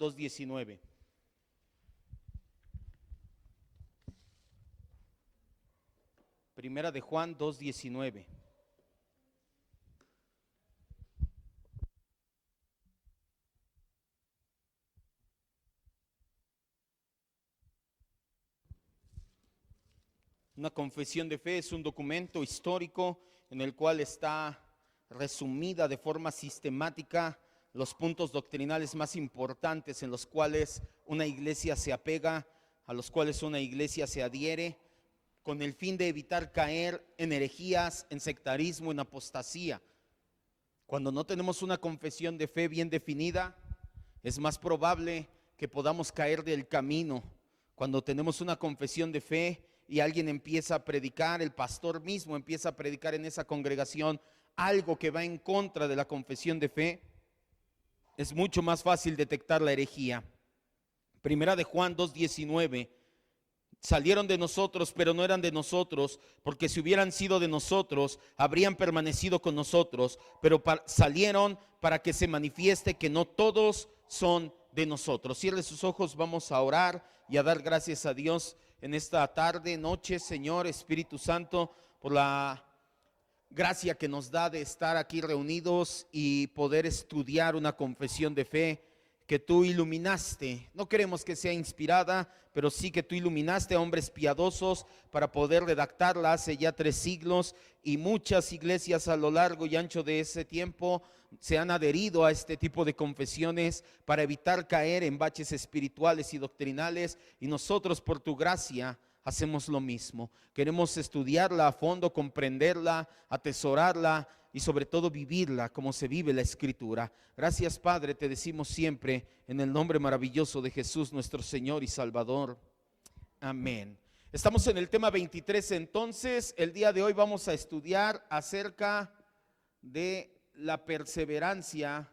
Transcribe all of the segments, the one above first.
2:19. Primera de Juan 2:19. Una confesión de fe es un documento histórico en el cual está resumida de forma sistemática los puntos doctrinales más importantes en los cuales una iglesia se apega, a los cuales una iglesia se adhiere, con el fin de evitar caer en herejías, en sectarismo, en apostasía. Cuando no tenemos una confesión de fe bien definida, es más probable que podamos caer del camino. Cuando tenemos una confesión de fe y alguien empieza a predicar, el pastor mismo empieza a predicar en esa congregación algo que va en contra de la confesión de fe, es mucho más fácil detectar la herejía. Primera de Juan 2:19. Salieron de nosotros, pero no eran de nosotros, porque si hubieran sido de nosotros, habrían permanecido con nosotros, pero salieron para que se manifieste que no todos son de nosotros. Cierre sus ojos, vamos a orar y a dar gracias a Dios en esta tarde, noche, Señor, Espíritu Santo, por la gracia que nos da de estar aquí reunidos y poder estudiar una confesión de fe que tú iluminaste. No queremos que sea inspirada, pero sí que tú iluminaste a hombres piadosos para poder redactarla hace ya 3 siglos, y muchas iglesias a lo largo y ancho de ese tiempo se han adherido a este tipo de confesiones para evitar caer en baches espirituales y doctrinales, y nosotros por tu gracia hacemos lo mismo. Queremos estudiarla a fondo, comprenderla, atesorarla y sobre todo vivirla como se vive la Escritura. Gracias, Padre, te decimos siempre en el nombre maravilloso de Jesús, nuestro Señor y Salvador. Amén. Estamos en el tema 23, entonces el día de hoy vamos a estudiar acerca de la perseverancia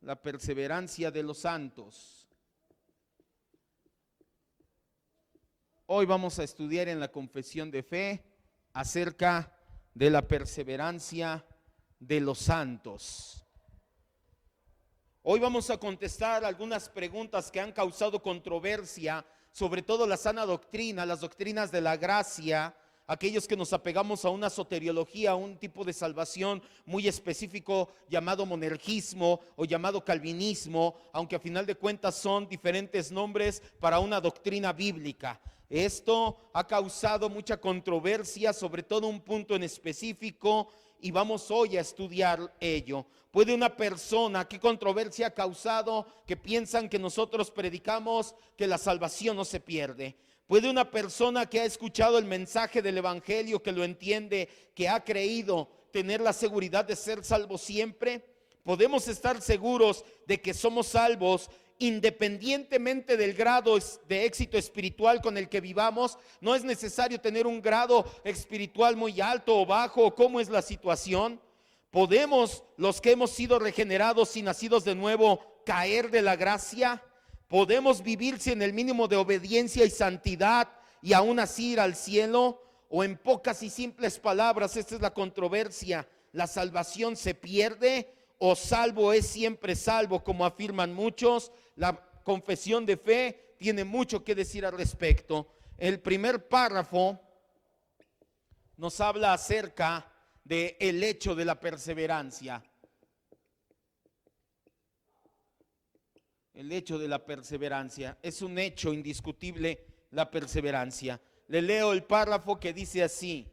de los santos. Hoy vamos a estudiar en la confesión de fe acerca de la perseverancia de los santos. Hoy vamos a contestar algunas preguntas que han causado controversia, sobre todo la sana doctrina, las doctrinas de la gracia, aquellos que nos apegamos a una soteriología, a un tipo de salvación muy específico llamado monergismo o llamado calvinismo, aunque a final de cuentas son diferentes nombres para una doctrina bíblica. Esto ha causado mucha controversia, sobre todo un punto en específico, y vamos hoy a estudiar ello. ¿Puede una persona, qué controversia ha causado, que piensan que nosotros predicamos que la salvación no se pierde? ¿Puede una persona que ha escuchado el mensaje del evangelio, que lo entiende, que ha creído, tener la seguridad de ser salvo siempre? Podemos estar seguros de que somos salvos independientemente del grado de éxito espiritual con el que vivamos. No es necesario tener un grado espiritual muy alto o bajo, o cómo es la situación. ¿Podemos, los que hemos sido regenerados y nacidos de nuevo, caer de la gracia? ¿Podemos vivir sin el mínimo de obediencia y santidad y aún así ir al cielo? O en pocas y simples palabras, esta es la controversia: ¿la salvación se pierde o salvo es siempre salvo, como afirman muchos? La confesión de fe tiene mucho que decir al respecto. El primer párrafo nos habla acerca del hecho de la perseverancia. El hecho de la perseverancia, es un hecho indiscutible la perseverancia. Le leo el párrafo que dice así: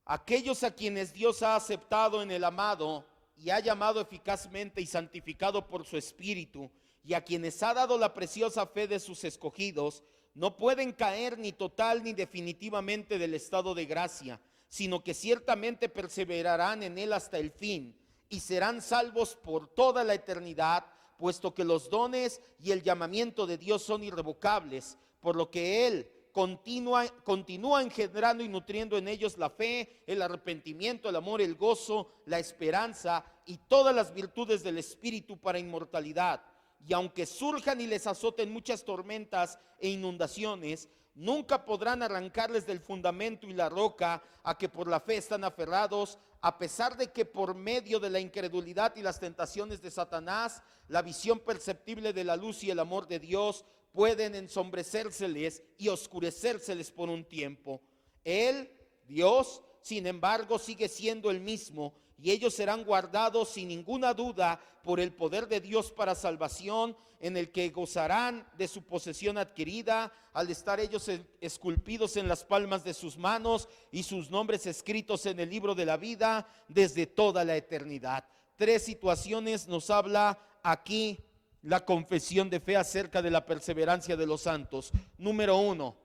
aquellos a quienes Dios ha aceptado en el amado y ha llamado eficazmente y santificado por su Espíritu, y a quienes ha dado la preciosa fe de sus escogidos, no pueden caer ni total ni definitivamente del estado de gracia, sino que ciertamente perseverarán en él hasta el fin, y serán salvos por toda la eternidad, puesto que los dones y el llamamiento de Dios son irrevocables, por lo que Él continúa engendrando y nutriendo en ellos la fe, el arrepentimiento, el amor, el gozo, la esperanza y todas las virtudes del Espíritu para inmortalidad. Y aunque surjan y les azoten muchas tormentas e inundaciones, nunca podrán arrancarles del fundamento y la roca a que por la fe están aferrados, a pesar de que por medio de la incredulidad y las tentaciones de Satanás, la visión perceptible de la luz y el amor de Dios pueden ensombrecérseles y oscurecérseles por un tiempo. Él, Dios, sin embargo, sigue siendo el mismo, y ellos serán guardados sin ninguna duda por el poder de Dios para salvación, en el que gozarán de su posesión adquirida, al estar ellos esculpidos en las palmas de sus manos y sus nombres escritos en el libro de la vida desde toda la eternidad. 3 situaciones nos habla aquí la confesión de fe acerca de la perseverancia de los santos. Número 1,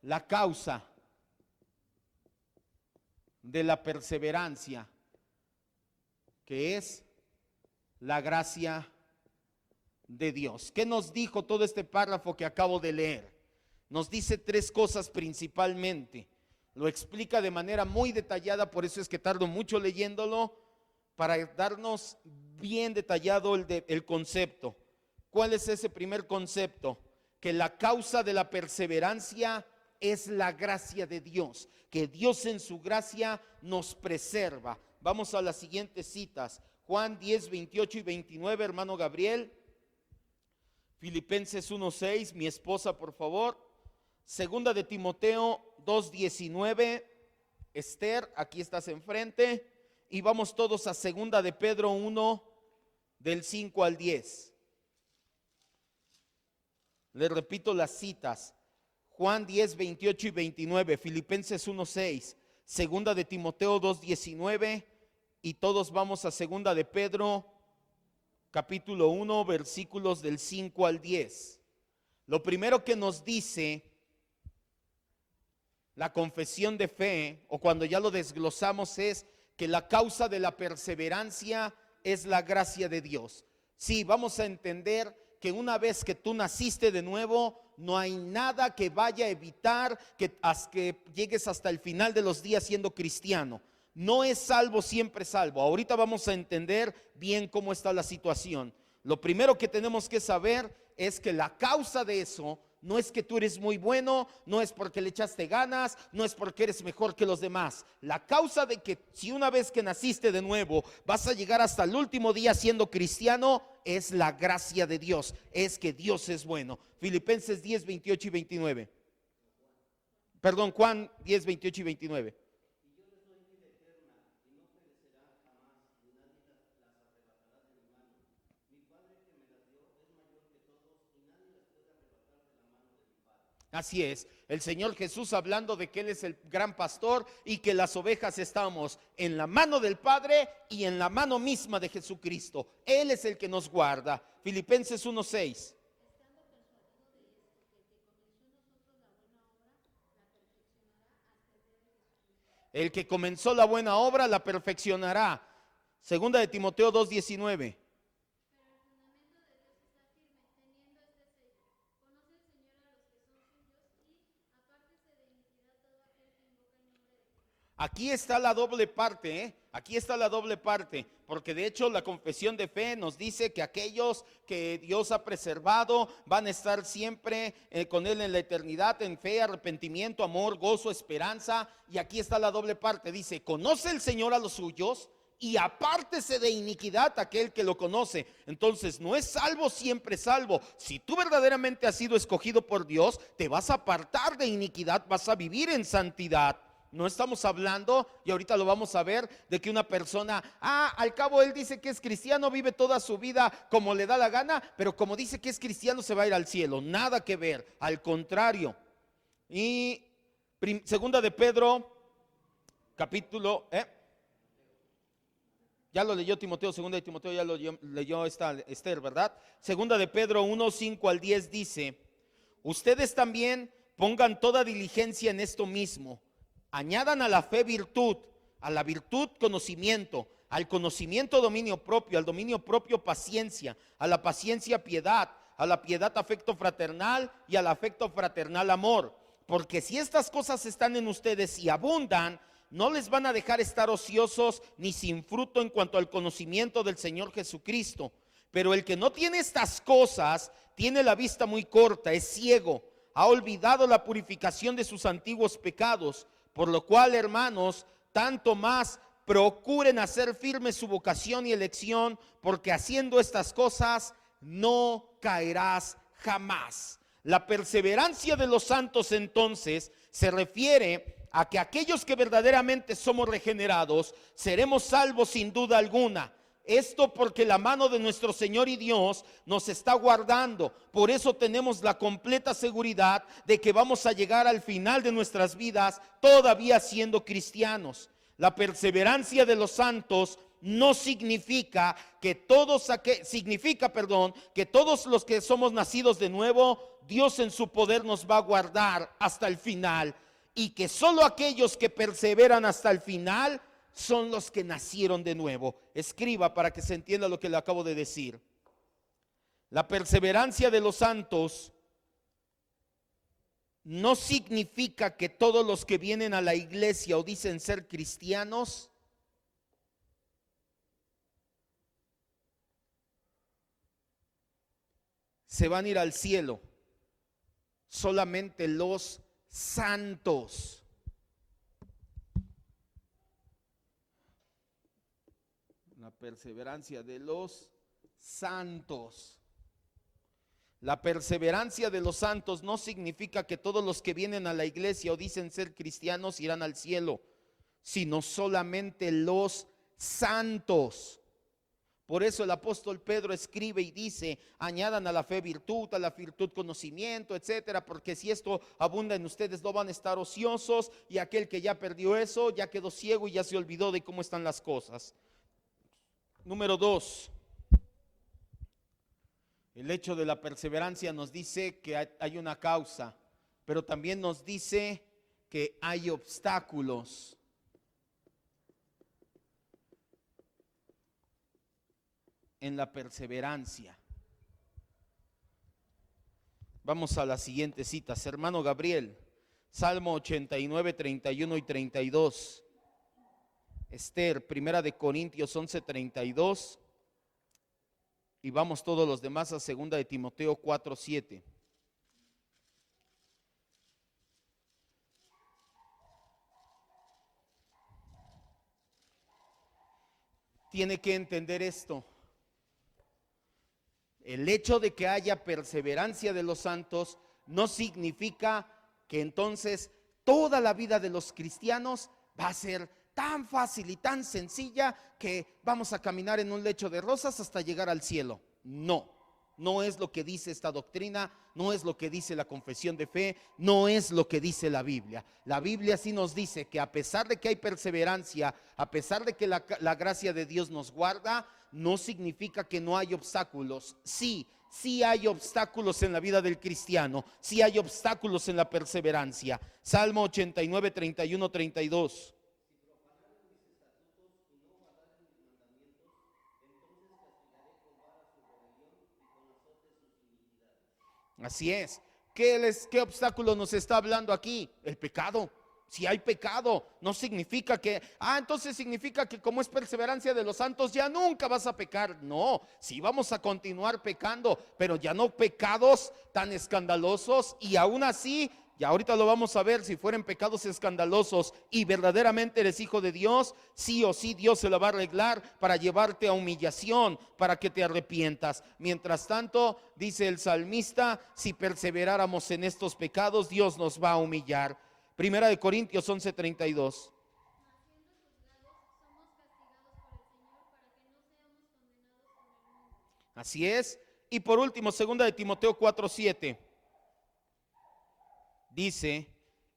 la causa de la perseverancia, que es la gracia de Dios. ¿Qué nos dijo todo este párrafo que acabo de leer? Nos dice 3 cosas principalmente. Lo explica de manera muy detallada, por eso es que tardo mucho leyéndolo, para darnos bien detallado el concepto. ¿Cuál es ese primer concepto? Que la causa de la perseverancia es la gracia de Dios, que Dios en su gracia nos preserva. Vamos a las siguientes citas: Juan 10, 28 y 29, hermano Gabriel. Filipenses 1:6, mi esposa, por favor. Segunda de Timoteo 2:19, Esther, aquí estás enfrente. Y vamos todos a segunda de Pedro 1, del 5 al 10. Les repito las citas: Juan 10, 28 y 29, Filipenses 1:6, segunda de Timoteo 2:19, y todos vamos a segunda de Pedro capítulo 1, versículos del 5 al 10. Lo primero que nos dice la confesión de fe, o cuando ya lo desglosamos, es que la causa de la perseverancia es la gracia de Dios. Sí, vamos a entender que una vez que tú naciste de nuevo, no hay nada que vaya a evitar que llegues hasta el final de los días siendo cristiano. No es salvo, siempre salvo. Ahorita vamos a entender bien cómo está la situación. Lo primero que tenemos que saber es que la causa de eso no es que tú eres muy bueno, no es porque le echaste ganas, no es porque eres mejor que los demás. La causa de que si una vez que naciste de nuevo vas a llegar hasta el último día siendo cristiano es la gracia de Dios, es que Dios es bueno. Filipenses 10, 28 y 29. Perdón, Juan 10, 28 y 29. Así es, el Señor Jesús hablando de que Él es el gran pastor y que las ovejas estamos en la mano del Padre y en la mano misma de Jesucristo. Él es el que nos guarda. Filipenses 1:6. El que comenzó la buena obra la perfeccionará. Segunda de Timoteo 2:19. Aquí está la doble parte, Aquí está la doble parte, porque de hecho la confesión de fe nos dice que aquellos que Dios ha preservado van a estar siempre con Él en la eternidad, en fe, arrepentimiento, amor, gozo, esperanza. Y aquí está la doble parte, dice: conoce el Señor a los suyos y apártese de iniquidad aquel que lo conoce. Entonces no es salvo, siempre salvo. Si tú verdaderamente has sido escogido por Dios, te vas a apartar de iniquidad, vas a vivir en santidad. No estamos hablando, y ahorita lo vamos a ver, de que una persona, al cabo él dice que es cristiano, vive toda su vida como le da la gana, pero como dice que es cristiano se va a ir al cielo. Nada que ver, al contrario. Y segunda de Pedro, capítulo, ya lo leyó Timoteo, segunda de Timoteo ya lo leyó Esther, ¿verdad? Segunda de Pedro 1, 5 al 10 dice: ustedes también pongan toda diligencia en esto mismo. Añadan a la fe virtud, a la virtud conocimiento, al conocimiento dominio propio, al dominio propio paciencia, a la paciencia piedad, a la piedad afecto fraternal y al afecto fraternal amor. Porque si estas cosas están en ustedes y abundan, no les van a dejar estar ociosos ni sin fruto en cuanto al conocimiento del Señor Jesucristo. Pero el que no tiene estas cosas tiene la vista muy corta, es ciego, ha olvidado la purificación de sus antiguos pecados. Por lo cual, hermanos, tanto más procuren hacer firme su vocación y elección, porque haciendo estas cosas no caerás jamás. La perseverancia de los santos entonces se refiere a que aquellos que verdaderamente somos regenerados seremos salvos sin duda alguna. Esto porque la mano de nuestro Señor y Dios nos está guardando. Por eso tenemos la completa seguridad de que vamos a llegar al final de nuestras vidas todavía siendo cristianos. La perseverancia de los santos no significa que que todos los que somos nacidos de nuevo, Dios en su poder nos va a guardar hasta el final, y que solo aquellos que perseveran hasta el final son los que nacieron de nuevo. Escriba para que se entienda lo que le acabo de decir. La perseverancia de los santos no significa que todos los que vienen a la iglesia o dicen ser cristianos se van a ir al cielo. Solamente los santos. La perseverancia de los santos. La perseverancia de los santos no significa que todos los que vienen a la iglesia o dicen ser cristianos irán al cielo, sino solamente los santos. Por eso el apóstol Pedro escribe y dice: añadan a la fe virtud, a la virtud conocimiento, etcétera, porque si esto abunda en ustedes no van a estar ociosos, y aquel que ya perdió eso ya quedó ciego y ya se olvidó de cómo están las cosas. Número 2. El hecho de la perseverancia nos dice que hay una causa, pero también nos dice que hay obstáculos. En la perseverancia. Vamos a las siguientes citas. Hermano Gabriel, Salmo 89, 31 y 32. Esther, Primera de Corintios 11, 32. Y vamos todos los demás a Segunda de Timoteo 4, 7. Tiene que entender esto. El hecho de que haya perseverancia de los santos no significa que entonces toda la vida de los cristianos va a ser tan fácil y tan sencilla que vamos a caminar en un lecho de rosas hasta llegar al cielo. No, no es lo que dice esta doctrina, no es lo que dice la confesión de fe, no es lo que dice la Biblia. La Biblia sí nos dice que a pesar de que hay perseverancia, a pesar de que la gracia de Dios nos guarda, no significa que no hay obstáculos. Sí hay obstáculos en la vida del cristiano, sí hay obstáculos en la perseverancia. Salmo 89, 31, 32. Así es. ¿Qué obstáculo nos está hablando aquí? El pecado. Si hay pecado, no significa que, entonces significa que como es perseverancia de los santos ya nunca vas a pecar. No, sí vamos a continuar pecando, pero ya no pecados tan escandalosos, y aún así, ya ahorita lo vamos a ver, si fueren pecados escandalosos y verdaderamente eres hijo de Dios, sí o sí Dios se la va a arreglar para llevarte a humillación, para que te arrepientas. Mientras tanto, dice el salmista, si perseveráramos en estos pecados, Dios nos va a humillar. Primera de Corintios 11, 32. Así es. Y por último, segunda de Timoteo 4, 7. Dice: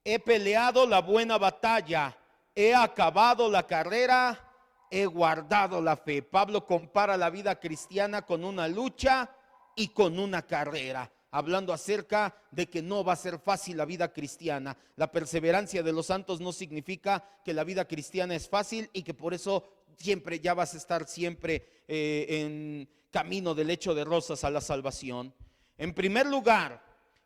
he peleado la buena batalla, he acabado la carrera, he guardado la fe. Pablo compara la vida cristiana con una lucha y con una carrera, hablando acerca de que no va a ser fácil la vida cristiana. La perseverancia de los santos no significa que la vida cristiana es fácil y que por eso siempre ya vas a estar siempre en camino del lecho de rosas a la salvación. En primer lugar,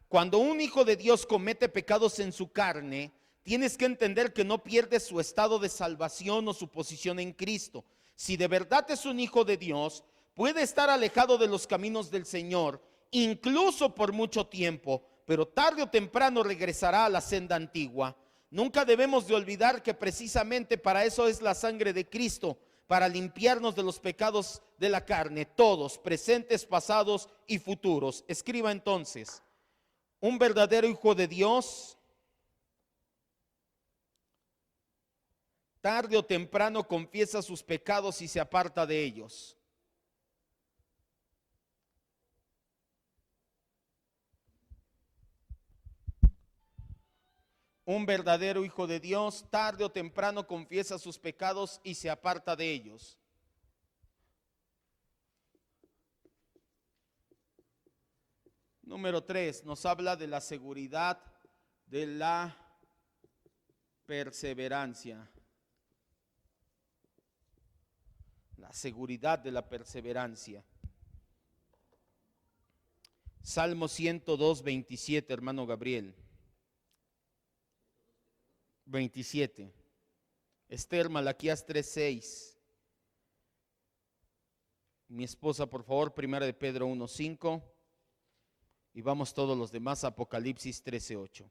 cuando un hijo de Dios comete pecados en su carne, tienes que entender que no pierde su estado de salvación o su posición en Cristo. Si de verdad es un hijo de Dios, puede estar alejado de los caminos del Señor, incluso por mucho tiempo, pero tarde o temprano regresará a la senda antigua. Nunca debemos de olvidar que precisamente para eso es la sangre de Cristo, para limpiarnos de los pecados de la carne, todos, presentes, pasados y futuros. Escriba entonces: un verdadero hijo de Dios, tarde o temprano confiesa sus pecados y se aparta de ellos. Un verdadero hijo de Dios, tarde o temprano confiesa sus pecados y se aparta de ellos. Número 3, nos habla de la seguridad de la perseverancia. La seguridad de la perseverancia. Salmo 102, 27, hermano Gabriel. 27. Esther, Malaquías 3:6. Mi esposa, por favor, Primera de Pedro 1:5. Y vamos todos los demás, Apocalipsis 13:8.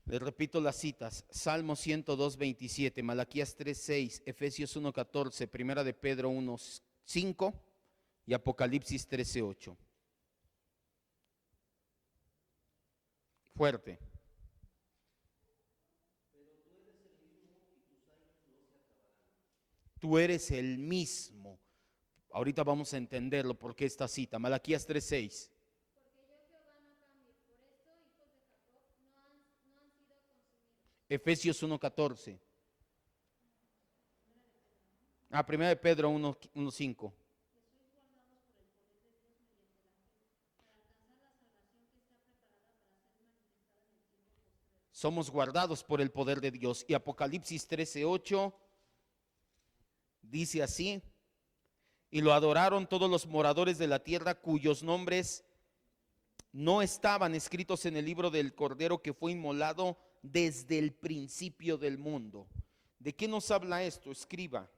Les repito las citas: Salmo 102, 27, Malaquías 3:6, Efesios 1:14, Primera de Pedro 1:5 y Apocalipsis 13:8. Fuerte. Tú eres el mismo. Ahorita vamos a entenderlo porque esta cita, Malaquías 3:6. Efesios 1:14. Primera de Pedro 1:5. Somos guardados por el poder de Dios. Y Apocalipsis 13:8 dice así: y lo adoraron todos los moradores de la tierra cuyos nombres no estaban escritos en el libro del Cordero que fue inmolado desde el principio del mundo. ¿De qué nos habla esto? Escriba.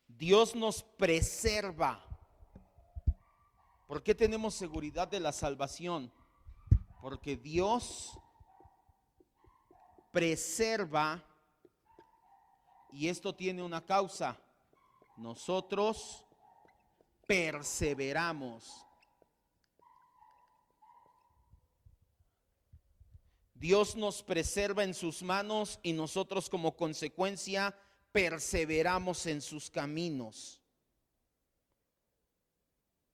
Dios nos preserva. ¿Por qué tenemos seguridad de la salvación? Porque Dios preserva, y esto tiene una causa: nosotros perseveramos. Dios nos preserva en sus manos y nosotros como consecuencia perseveramos en sus caminos.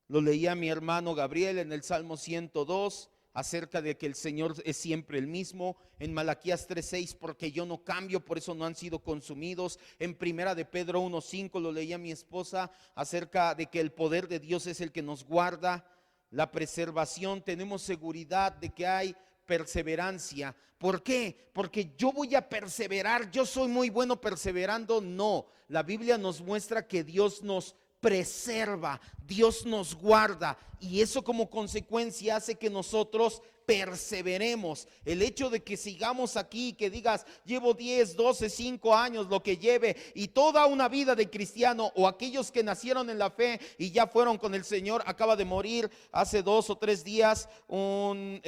Lo leía mi hermano Gabriel en el Salmo 102 acerca de que el Señor es siempre el mismo. En Malaquías 3:6, porque yo no cambio, por eso no han sido consumidos. En Primera de Pedro 1:5 lo leía mi esposa acerca de que el poder de Dios es el que nos guarda. La preservación, tenemos seguridad de que hay perseverancia. ¿Por qué? Porque yo voy a perseverar, yo soy muy bueno perseverando. No, la Biblia nos muestra que Dios nos preserva, Dios nos guarda, y eso como consecuencia hace que nosotros perseveremos. El hecho de que sigamos aquí, que digas llevo 10, 12, 5 años, lo que lleve, y toda una vida de cristiano, o aquellos que nacieron en la fe y ya fueron con el Señor. Acaba de morir hace 2 o 3 días un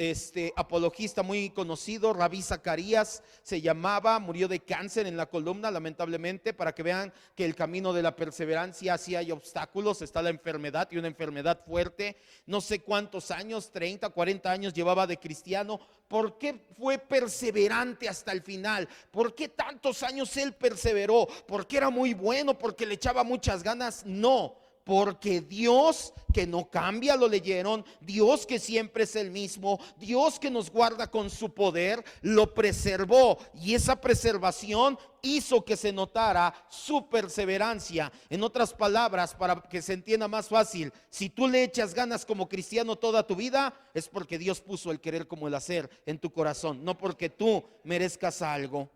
apologista muy conocido, Rabí Zacarías se llamaba, murió de cáncer en la columna, lamentablemente, para que vean que el camino de la perseverancia, sí hay obstáculos, está la enfermedad, y una enfermedad fuerte. No sé cuántos años, 30, 40 años llevaba de cristiano. ¿Por qué fue perseverante hasta el final? ¿Por qué tantos años él perseveró? ¿Porque era muy bueno? ¿Porque le echaba muchas ganas? No, porque Dios que no cambia, lo leyeron, Dios que siempre es el mismo, Dios que nos guarda con su poder, lo preservó, y esa preservación hizo que se notara su perseverancia. En otras palabras, para que se entienda más fácil, si tú le echas ganas como cristiano toda tu vida, es porque Dios puso el querer como el hacer en tu corazón, no porque tú merezcas algo.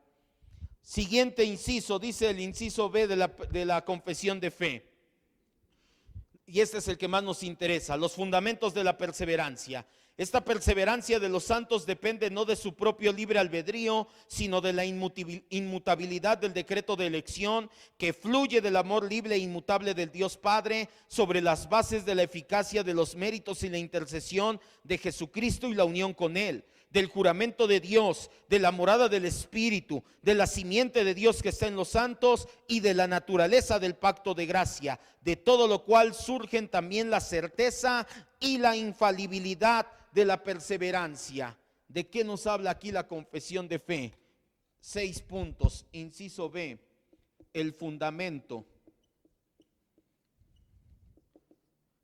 Siguiente inciso, dice el inciso B de la confesión de fe. Y este es el que más nos interesa: los fundamentos de la perseverancia. Esta perseverancia de los santos depende no de su propio libre albedrío, sino de la inmutabilidad del decreto de elección que fluye del amor libre e inmutable del Dios Padre sobre las bases de la eficacia de los méritos y la intercesión de Jesucristo y la unión con Él, del juramento de Dios, de la morada del Espíritu, de la simiente de Dios que está en los santos y de la naturaleza del pacto de gracia, de todo lo cual surgen también la certeza y la infalibilidad de la perseverancia. ¿De qué nos habla aquí la confesión de fe? 6 puntos. Inciso B, el fundamento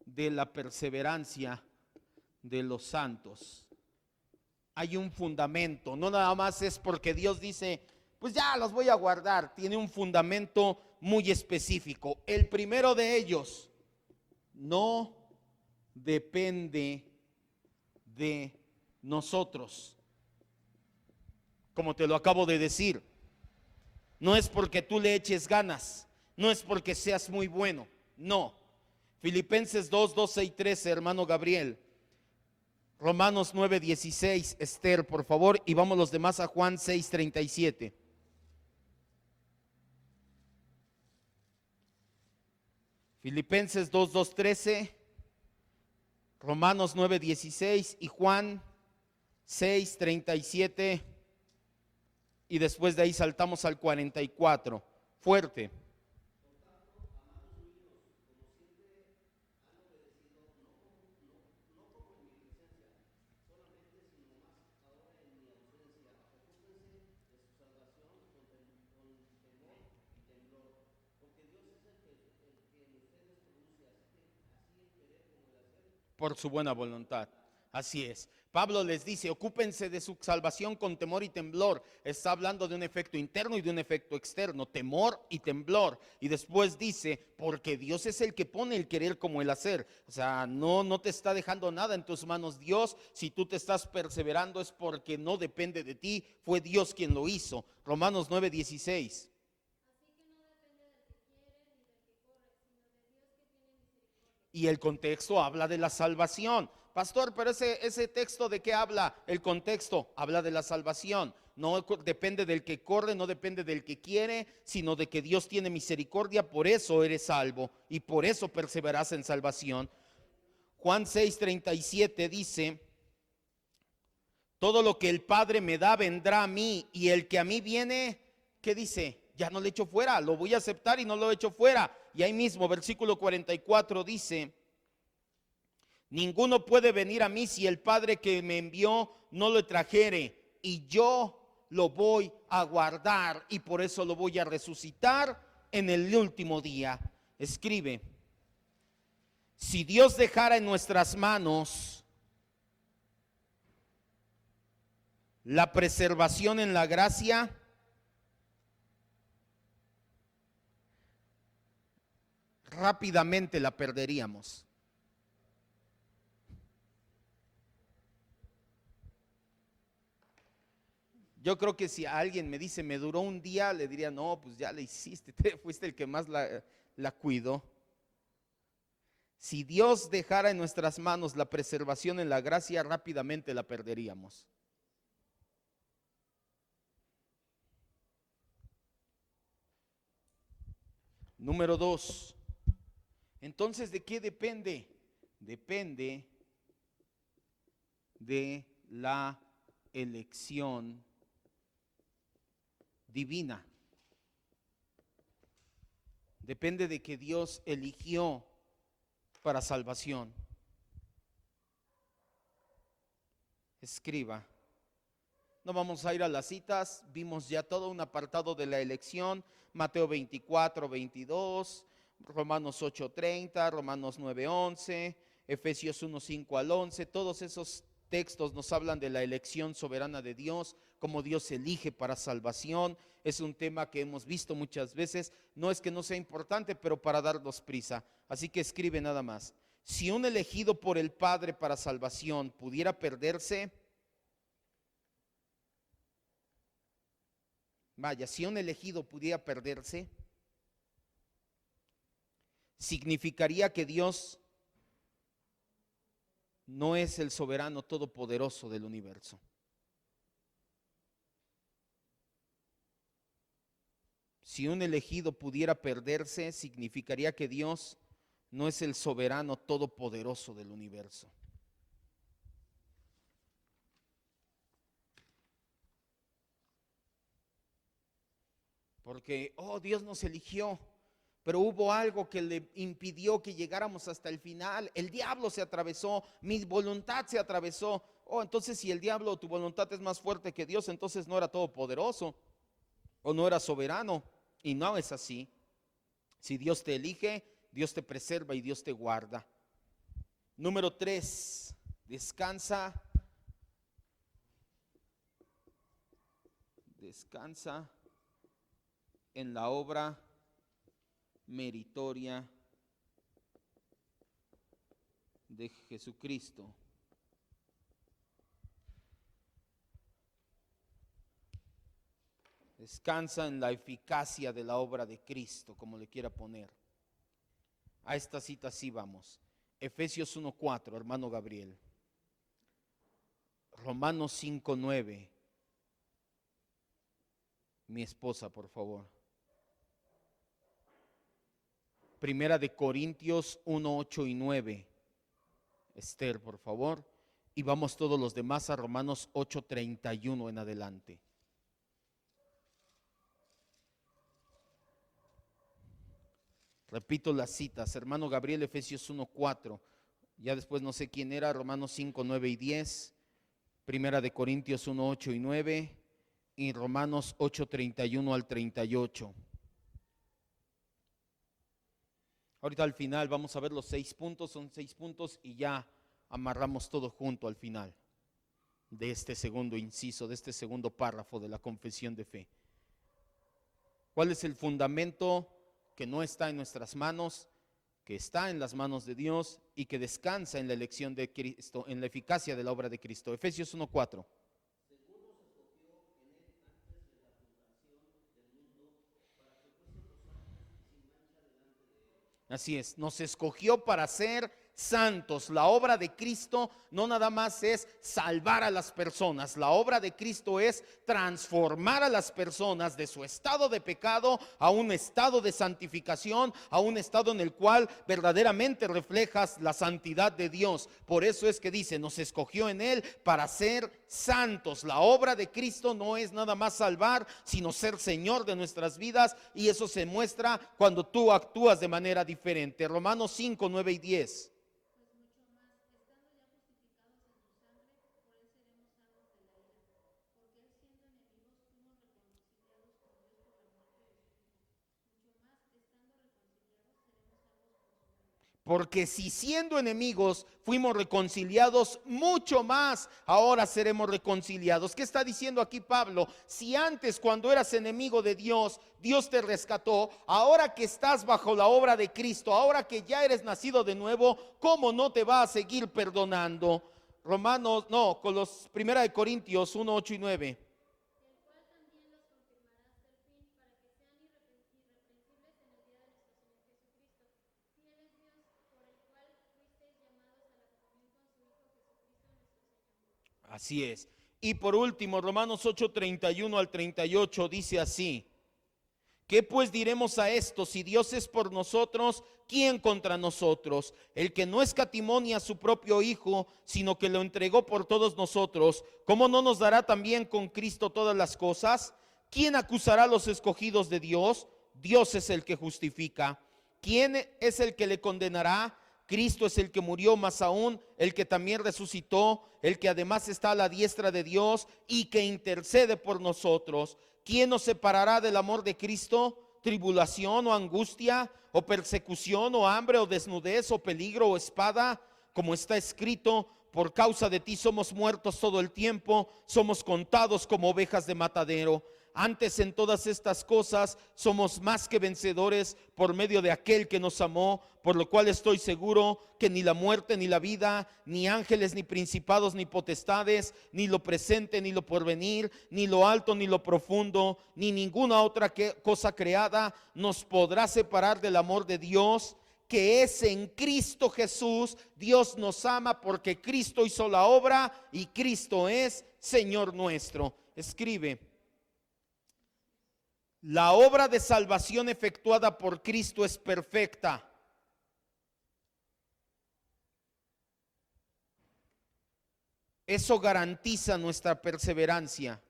de la perseverancia de los santos. Hay un fundamento, no nada más es porque Dios dice, pues ya los voy a guardar. Tiene un fundamento muy específico. El primero de ellos, no depende de nosotros. Como te lo acabo de decir, no es porque tú le eches ganas, no es porque seas muy bueno, no. Filipenses 2, 12 y 13, hermano Gabriel. Romanos 9, 16, Esther, por favor, y vamos los demás a Juan 6, 37. Filipenses 2, 2, 13, Romanos 9, 16 y Juan 6, 37, y después de ahí saltamos al 44. Fuerte. Por su buena voluntad. Así es. Pablo les dice, ocúpense de su salvación con temor y temblor. Está hablando de un efecto interno y de un efecto externo, temor y temblor. Y después dice, porque Dios es el que pone el querer como el hacer. O sea, no te está dejando nada en tus manos Dios. Si tú te estás perseverando es porque no depende de ti, fue Dios quien lo hizo. Romanos 9, 16. Y el contexto habla de la salvación. Pastor, pero ese texto, ¿de qué habla? El contexto habla de la salvación. No depende del que corre, no depende del que quiere, sino de que Dios tiene misericordia. Por eso eres salvo y por eso perseveras en salvación. Juan 6, 37 dice, todo lo que el Padre me da vendrá a mí, y el que a mí viene, ¿qué dice? Ya no le echo fuera, lo voy a aceptar y no lo echo fuera. Y ahí mismo, versículo 44 dice, ninguno puede venir a mí si el Padre que me envió no lo trajere, y yo lo voy a guardar, y por eso lo voy a resucitar en el último día. Escribe, si Dios dejara en nuestras manos la preservación en la gracia, rápidamente la perderíamos. Yo creo que si alguien me dice, me duró un día, le diría, no, pues ya la hiciste, fuiste el que más la cuidó. Si Dios dejara en nuestras manos la preservación en la gracia, rápidamente la perderíamos. Número 2. Entonces, ¿de qué depende? Depende de la elección divina. Depende de que Dios eligió para salvación. Escriba. No vamos a ir a las citas, vimos ya todo un apartado de la elección, Mateo 24, 22, Romanos 8, 30, Romanos 9, 11, Efesios 1, 5 al 11, todos esos textos nos hablan de la elección soberana de Dios, cómo Dios elige para salvación. Es un tema que hemos visto muchas veces, no es que no sea importante, pero para darnos prisa. Así que escribe nada más, si un elegido por el Padre para salvación pudiera perderse, vaya, si un elegido pudiera perderse, significaría que Dios no es el soberano todopoderoso del universo. Si un elegido pudiera perderse, significaría que Dios no es el soberano todopoderoso del universo. Porque, Dios nos eligió, pero hubo algo que le impidió que llegáramos hasta el final. El diablo se atravesó, mi voluntad se atravesó. Entonces si el diablo o tu voluntad es más fuerte que Dios, entonces no era todopoderoso o no era soberano. Y no es así. Si Dios te elige, Dios te preserva y Dios te guarda. Número 3, descansa en la obra meritoria de Jesucristo. Descansa en la eficacia de la obra de Cristo, como le quiera poner. A esta cita sí vamos. Efesios 1:4, hermano Gabriel. Romanos 5:9. Mi esposa, por favor. Primera de Corintios 1:8 y 9. Esther, por favor. Y vamos todos los demás a Romanos 8:31 en adelante. Repito las citas, hermano Gabriel, Efesios 1:4, ya después no sé quién era, Romanos 5:9 y 10, Primera de Corintios 1:8 y 9 y Romanos 8:31 al 38. Ahorita al final vamos a ver los 6 puntos, son 6 puntos y ya amarramos todo junto al final de este segundo inciso, de este segundo párrafo de la confesión de fe. ¿Cuál es el fundamento que no está en nuestras manos, que está en las manos de Dios y que descansa en la elección de Cristo, en la eficacia de la obra de Cristo? Efesios 1:4. Así es, nos escogió para ser santos. La obra de Cristo no nada más es salvar a las personas. La obra de Cristo es transformar a las personas de su estado de pecado a un estado de santificación, a un estado en el cual verdaderamente reflejas la santidad de Dios. Por eso es que dice, nos escogió en Él para ser santos. La obra de Cristo no es nada más salvar, sino ser Señor de nuestras vidas, y eso se muestra cuando tú actúas de manera diferente. Romanos 5:9 y 10. Porque si siendo enemigos fuimos reconciliados, mucho más ahora seremos reconciliados. ¿Qué está diciendo aquí Pablo? Si antes, cuando eras enemigo de Dios, Dios te rescató, ahora que estás bajo la obra de Cristo, ahora que ya eres nacido de nuevo, ¿cómo no te va a seguir perdonando? Primera de Corintios 1:8 y 9. Así es. Y por último, Romanos 8:31 al 38 dice así: ¿qué pues diremos a esto? Si Dios es por nosotros, ¿quién contra nosotros? El que no escatimó ni a su propio Hijo, sino que lo entregó por todos nosotros, ¿cómo no nos dará también con Cristo todas las cosas? ¿Quién acusará a los escogidos de Dios? Dios es el que justifica. ¿Quién es el que le condenará? Cristo es el que murió, más aún el que también resucitó, el que además está a la diestra de Dios y que intercede por nosotros. ¿Quién nos separará del amor de Cristo? ¿Tribulación o angustia o persecución o hambre o desnudez o peligro o espada? Como está escrito, por causa de ti somos muertos todo el tiempo, somos contados como ovejas de matadero. Antes en todas estas cosas somos más que vencedores por medio de aquel que nos amó, por lo cual estoy seguro que ni la muerte ni la vida, ni ángeles ni principados ni potestades, ni lo presente ni lo porvenir, ni lo alto ni lo profundo, ni ninguna otra cosa creada nos podrá separar del amor de Dios que es en Cristo Jesús. Dios nos ama porque Cristo hizo la obra y Cristo es Señor nuestro. Escribe: la obra de salvación efectuada por Cristo es perfecta. Eso garantiza nuestra perseverancia.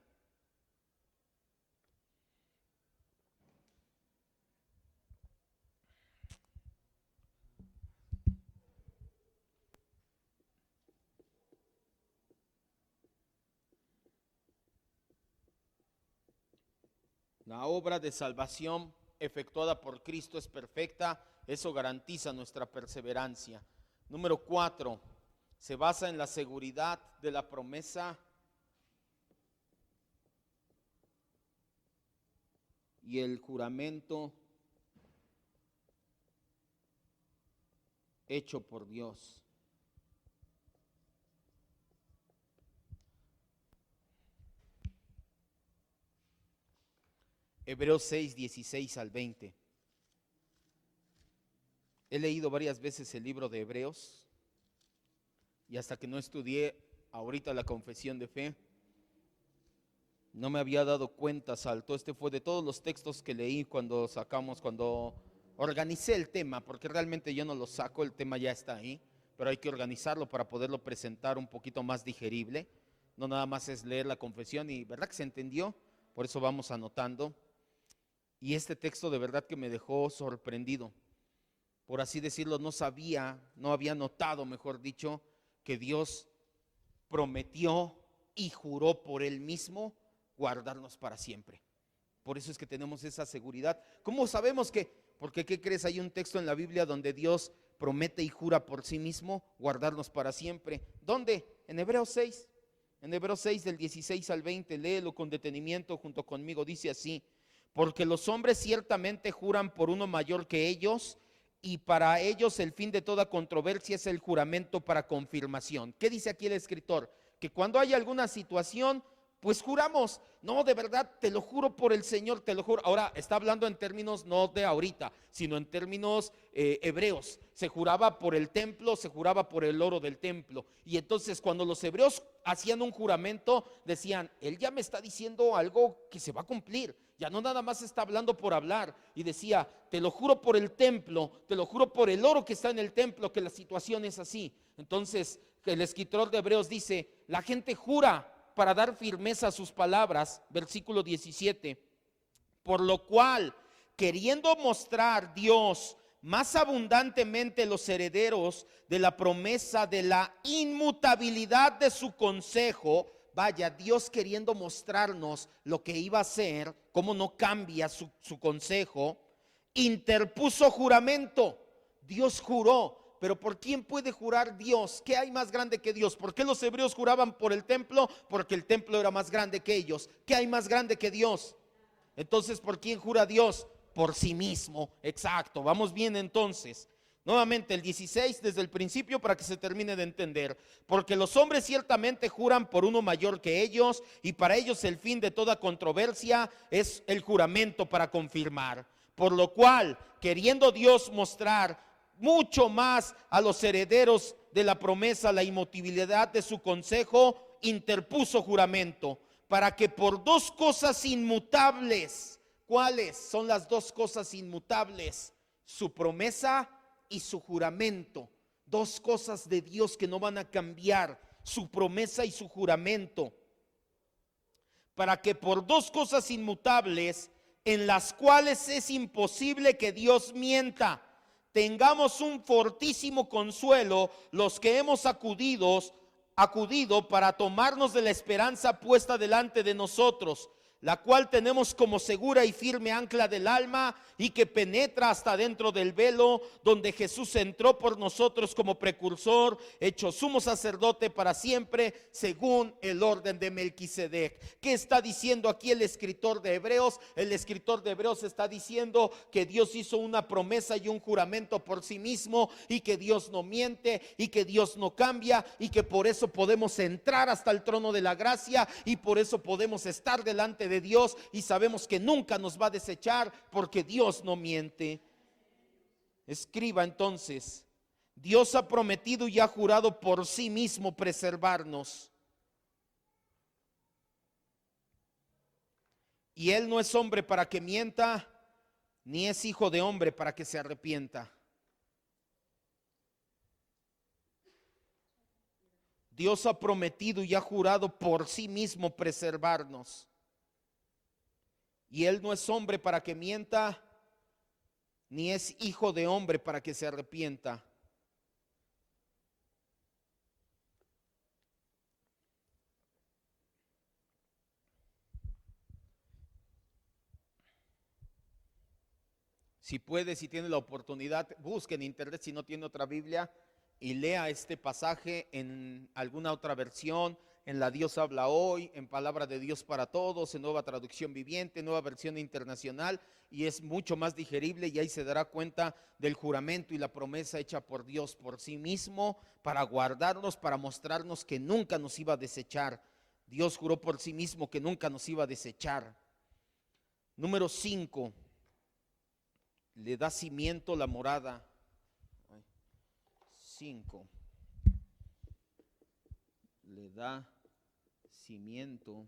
La obra de salvación efectuada por Cristo es perfecta, eso garantiza nuestra perseverancia. Número 4, se basa en la seguridad de la promesa y el juramento hecho por Dios. Hebreos 6, 16 al 20. He leído varias veces el libro de Hebreos y hasta que no estudié ahorita la confesión de fe, no me había dado cuenta, saltó. Este fue de todos los textos que leí cuando organicé el tema, porque realmente yo no lo saco, el tema ya está ahí, pero hay que organizarlo para poderlo presentar un poquito más digerible. No nada más es leer la confesión y ¿verdad que se entendió? Por eso vamos anotando. Y este texto de verdad que me dejó sorprendido. Por así decirlo, no había notado, mejor dicho, que Dios prometió y juró por Él mismo guardarnos para siempre. Por eso es que tenemos esa seguridad. ¿Cómo sabemos que? Porque ¿qué crees? Hay un texto en la Biblia donde Dios promete y jura por sí mismo guardarnos para siempre. ¿Dónde? En Hebreos 6. En Hebreos 6 del 16 al 20, léelo con detenimiento junto conmigo. Dice así: porque los hombres ciertamente juran por uno mayor que ellos, y para ellos el fin de toda controversia es el juramento para confirmación. ¿Qué dice aquí el escritor? Que cuando hay alguna situación, pues juramos. No, de verdad, te lo juro por el Señor, te lo juro. Ahora está hablando en términos no de ahorita, sino en términos hebreos. Se juraba por el templo, se juraba por el oro del templo. Y entonces cuando los hebreos hacían un juramento, decían: él ya me está diciendo algo que se va a cumplir. Ya no nada más está hablando por hablar. Y decía: te lo juro por el templo, te lo juro por el oro que está en el templo, que la situación es así. Entonces el escritor de Hebreos dice: la gente jura para dar firmeza a sus palabras. Versículo 17: por lo cual, queriendo mostrar Dios más abundantemente los herederos de la promesa de la inmutabilidad de su consejo. Vaya, Dios queriendo mostrarnos lo que iba a hacer, cómo no cambia su consejo, interpuso juramento. Dios juró. Pero ¿por quién puede jurar Dios? ¿Qué hay más grande que Dios? ¿Por qué los hebreos juraban por el templo? Porque el templo era más grande que ellos. ¿Qué hay más grande que Dios? Entonces, ¿por quién jura Dios? Por sí mismo. Exacto, vamos bien entonces. Nuevamente el 16 desde el principio para que se termine de entender. Porque los hombres ciertamente juran por uno mayor que ellos, y para ellos el fin de toda controversia es el juramento para confirmar. Por lo cual, queriendo Dios mostrar mucho más a los herederos de la promesa la inmutabilidad de su consejo, interpuso juramento, para que por dos cosas inmutables. ¿Cuáles son las dos cosas inmutables? Su promesa y su juramento. Dos cosas de Dios que no van a cambiar: su promesa y su juramento. Para que por dos cosas inmutables, en las cuales es imposible que Dios mienta, tengamos un fortísimo consuelo los que hemos acudido para tomarnos de la esperanza puesta delante de nosotros, la cual tenemos como segura y firme ancla del alma, y que penetra hasta dentro del velo, donde Jesús entró por nosotros como precursor, hecho sumo sacerdote para siempre, según el orden de Melquisedec. ¿Qué está diciendo aquí el escritor de Hebreos? El escritor de Hebreos está diciendo que Dios hizo una promesa y un juramento por sí mismo, y que Dios no miente, y que Dios no cambia, y que por eso podemos entrar hasta el trono de la gracia, y por eso podemos estar delante de Dios, y sabemos que nunca nos va a desechar, porque Dios no miente. Escriba entonces: Dios ha prometido y ha jurado por sí mismo preservarnos. Y Él no es hombre para que mienta, ni es hijo de hombre para que se arrepienta. Dios ha prometido y ha jurado por sí mismo preservarnos. Y Él no es hombre para que mienta, ni es hijo de hombre para que se arrepienta. Si puede, si tiene la oportunidad, busque en internet si no tiene otra Biblia y lea este pasaje en alguna otra versión, en la Dios habla hoy, en Palabra de Dios para Todos, en Nueva Traducción Viviente, Nueva Versión Internacional, y es mucho más digerible, y ahí se dará cuenta del juramento y la promesa hecha por Dios por sí mismo para guardarnos, para mostrarnos que nunca nos iba a desechar. Dios juró por sí mismo que nunca nos iba a desechar. Número 5. Le da cimiento la morada. 5. Le da cimiento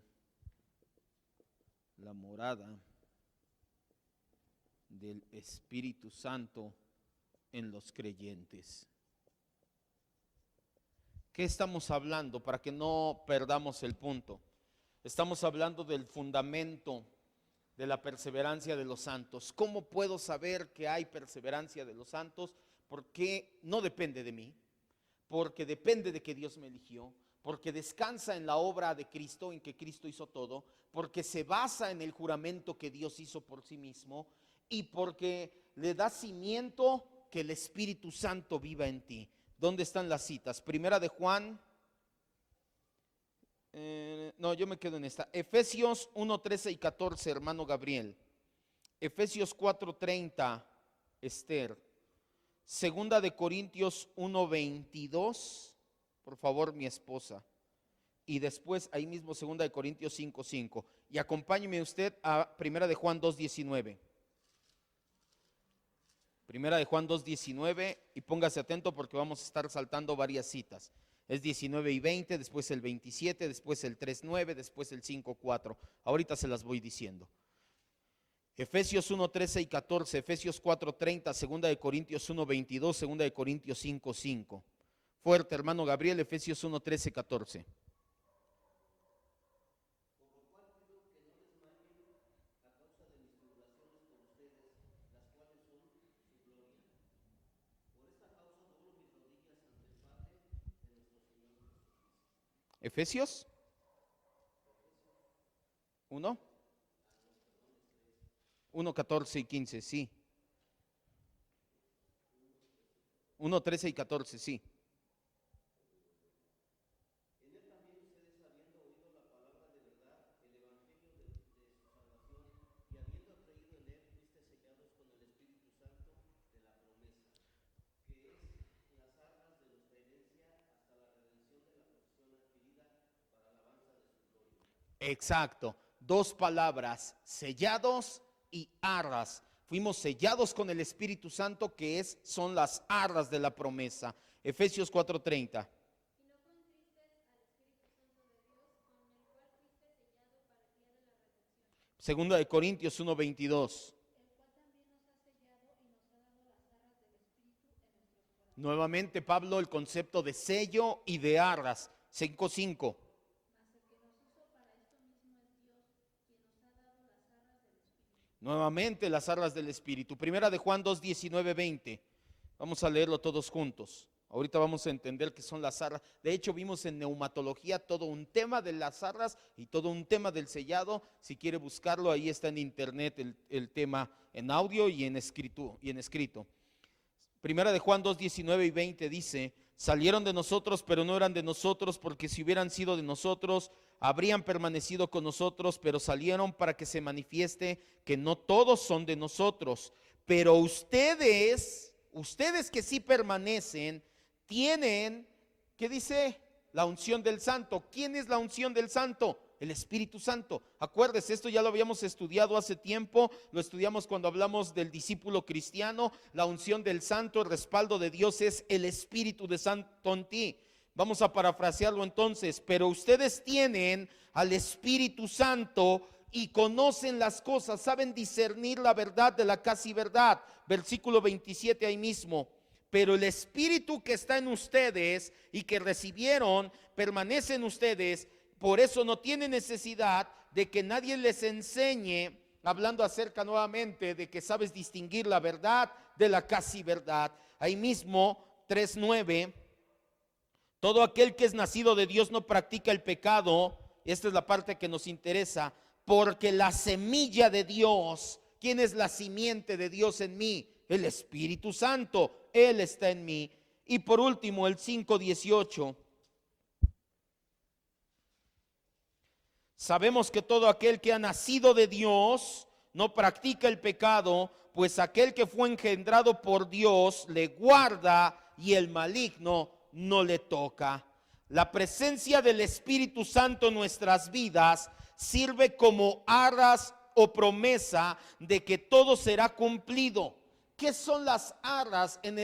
la morada del Espíritu Santo en los creyentes. ¿Qué estamos hablando? Para que no perdamos el punto. Estamos hablando del fundamento de la perseverancia de los santos. ¿Cómo puedo saber que hay perseverancia de los santos? Porque no depende de mí, porque depende de que Dios me eligió, porque descansa en la obra de Cristo, en que Cristo hizo todo, porque se basa en el juramento que Dios hizo por sí mismo, y porque le da cimiento que el Espíritu Santo viva en ti. ¿Dónde están las citas? Primera de Juan. No, yo me quedo en esta. Efesios 1:13 y 14, hermano Gabriel. Efesios 4:30, Esther. Segunda de Corintios 1:22, por favor, mi esposa. Y después ahí mismo segunda de Corintios 5:5. Y acompáñeme usted a Primera de Juan 2:19. Primera de Juan 2:19, y póngase atento porque vamos a estar saltando varias citas. Es 19 y 20, después el 27, después el 3:9, después el 5:4. Ahorita se las voy diciendo. Efesios 1:13 y 14, Efesios 4:30, segunda de Corintios 1:22, segunda de Corintios 5:5. Fuerte, hermano Gabriel, Efesios 1:13, 14. Efesios 1:14 y 15, sí. 1:13 y 14, sí. Exacto, dos palabras, sellados y arras. Fuimos sellados con el Espíritu Santo, que son las arras de la promesa. Efesios 4:30. Segunda de Corintios 1:22. Nuevamente Pablo, el concepto de sello y de arras. 5:5. Nuevamente las arras del Espíritu. Primera de Juan 2:19, 20. Vamos a leerlo todos juntos. Ahorita vamos a entender qué son las arras. De hecho, vimos en neumatología todo un tema de las arras y todo un tema del sellado. Si quiere buscarlo, ahí está en internet el tema en audio y en escrito. Primera de Juan 2:19 y 20 dice: salieron de nosotros, pero no eran de nosotros, porque si hubieran sido de nosotros, habrían permanecido con nosotros, pero salieron para que se manifieste que no todos son de nosotros. Pero ustedes que sí permanecen, tienen, ¿qué dice? La unción del Santo. ¿Quién es la unción del Santo? el Espíritu Santo. Acuérdese, esto ya lo habíamos estudiado hace tiempo, lo estudiamos cuando hablamos del discípulo cristiano. La unción del Santo, el respaldo de Dios es el Espíritu de Santo en ti. Vamos a parafrasearlo entonces: pero ustedes tienen al Espíritu Santo y conocen las cosas, saben discernir la verdad de la casi verdad. Versículo 27 ahí mismo. Pero el Espíritu que está en ustedes y que recibieron permanece en ustedes. Por eso no tienen necesidad de que nadie les enseñe, hablando acerca nuevamente de que sabes distinguir la verdad de la casi verdad. Ahí mismo 3:9. Todo aquel que es nacido de Dios no practica el pecado. Esta es la parte que nos interesa. Porque la semilla de Dios, ¿quién es la simiente de Dios en mí? El Espíritu Santo, Él está en mí. Y por último, el 5:18. Sabemos que todo aquel que ha nacido de Dios no practica el pecado, pues aquel que fue engendrado por Dios le guarda y el maligno no le toca. La presencia del Espíritu Santo en nuestras vidas sirve como arras o promesa de que todo será cumplido. ¿Qué son las arras en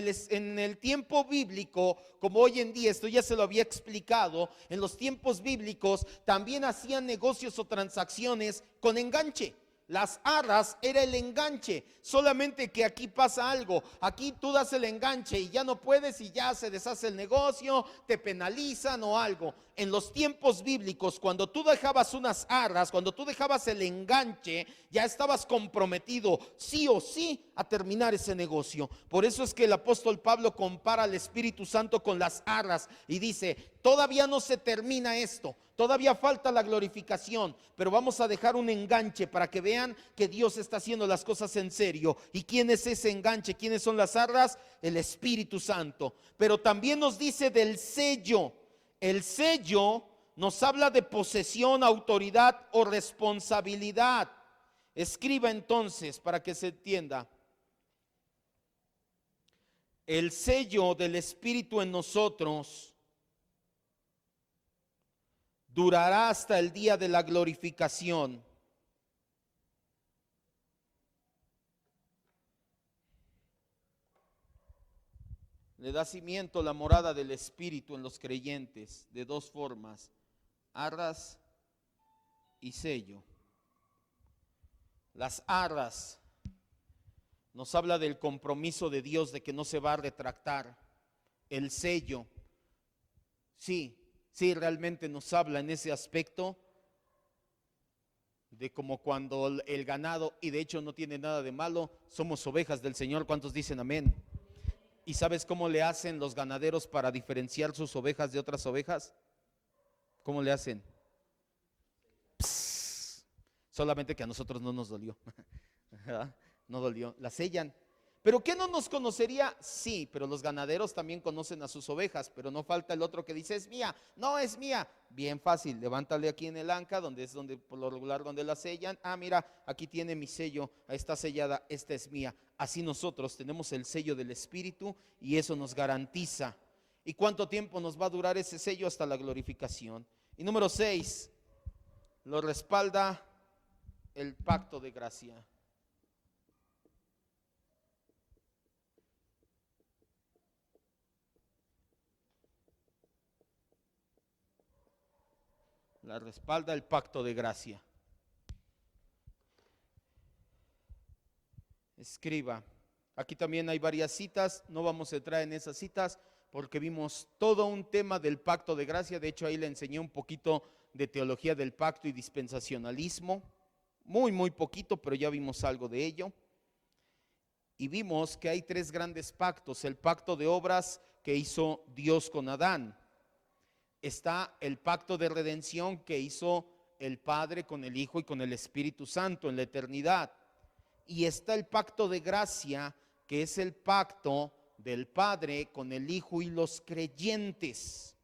el tiempo bíblico? Como hoy en día, esto ya se lo había explicado, en los tiempos bíblicos también hacían negocios o transacciones con enganche. Las arras era el enganche, solamente que aquí pasa algo. Aquí tú das el enganche y ya no puedes y ya se deshace el negocio, te penalizan o algo. En los tiempos bíblicos, cuando tú dejabas unas arras, cuando tú dejabas el enganche, ya estabas comprometido sí o sí a terminar ese negocio. Por eso es que el apóstol Pablo compara al Espíritu Santo con las arras y dice: todavía no se termina esto, todavía falta la glorificación, pero vamos a dejar un enganche para que vean que Dios está haciendo las cosas en serio. ¿Y quién es ese enganche? ¿Quiénes son las arras? El Espíritu Santo. Pero también nos dice del sello. El sello nos habla de posesión, autoridad o responsabilidad. Escriba entonces para que se entienda. El sello del Espíritu en nosotros durará hasta el día de la glorificación. Le da cimiento la morada del Espíritu en los creyentes de dos formas: arras y sello. Las arras nos habla del compromiso de Dios de que no se va a retractar. El sello, sí, realmente nos habla en ese aspecto de como cuando el ganado, y de hecho no tiene nada de malo, somos ovejas del Señor. ¿Cuántos dicen amén? ¿Y sabes cómo le hacen los ganaderos para diferenciar sus ovejas de otras ovejas? ¿Cómo le hacen? Psss. Solamente que a nosotros no nos dolió. No dolió, la sellan. ¿Pero qué no nos conocería? Sí, pero los ganaderos también conocen a sus ovejas, pero no falta el otro que dice: es mía. No, es mía. Bien fácil, levántale aquí en el anca, donde es donde por lo regular donde la sellan. Ah, mira, aquí tiene mi sello, está sellada, esta es mía. Así nosotros tenemos el sello del Espíritu y eso nos garantiza. ¿Y cuánto tiempo nos va a durar ese sello? Hasta la glorificación. Y número 6, lo respalda el pacto de gracia. La respalda el pacto de gracia. Escriba. Aquí también hay varias citas, no vamos a entrar en esas citas porque vimos todo un tema del pacto de gracia. De hecho, ahí le enseñé un poquito de teología del pacto y dispensacionalismo. Muy poquito, pero ya vimos algo de ello. Y vimos que hay tres grandes pactos: el pacto de obras que hizo Dios con Adán. Está el pacto de redención que hizo el Padre con el Hijo y con el Espíritu Santo en la eternidad. Y está el pacto de gracia, que es el pacto del Padre con el Hijo y los creyentes.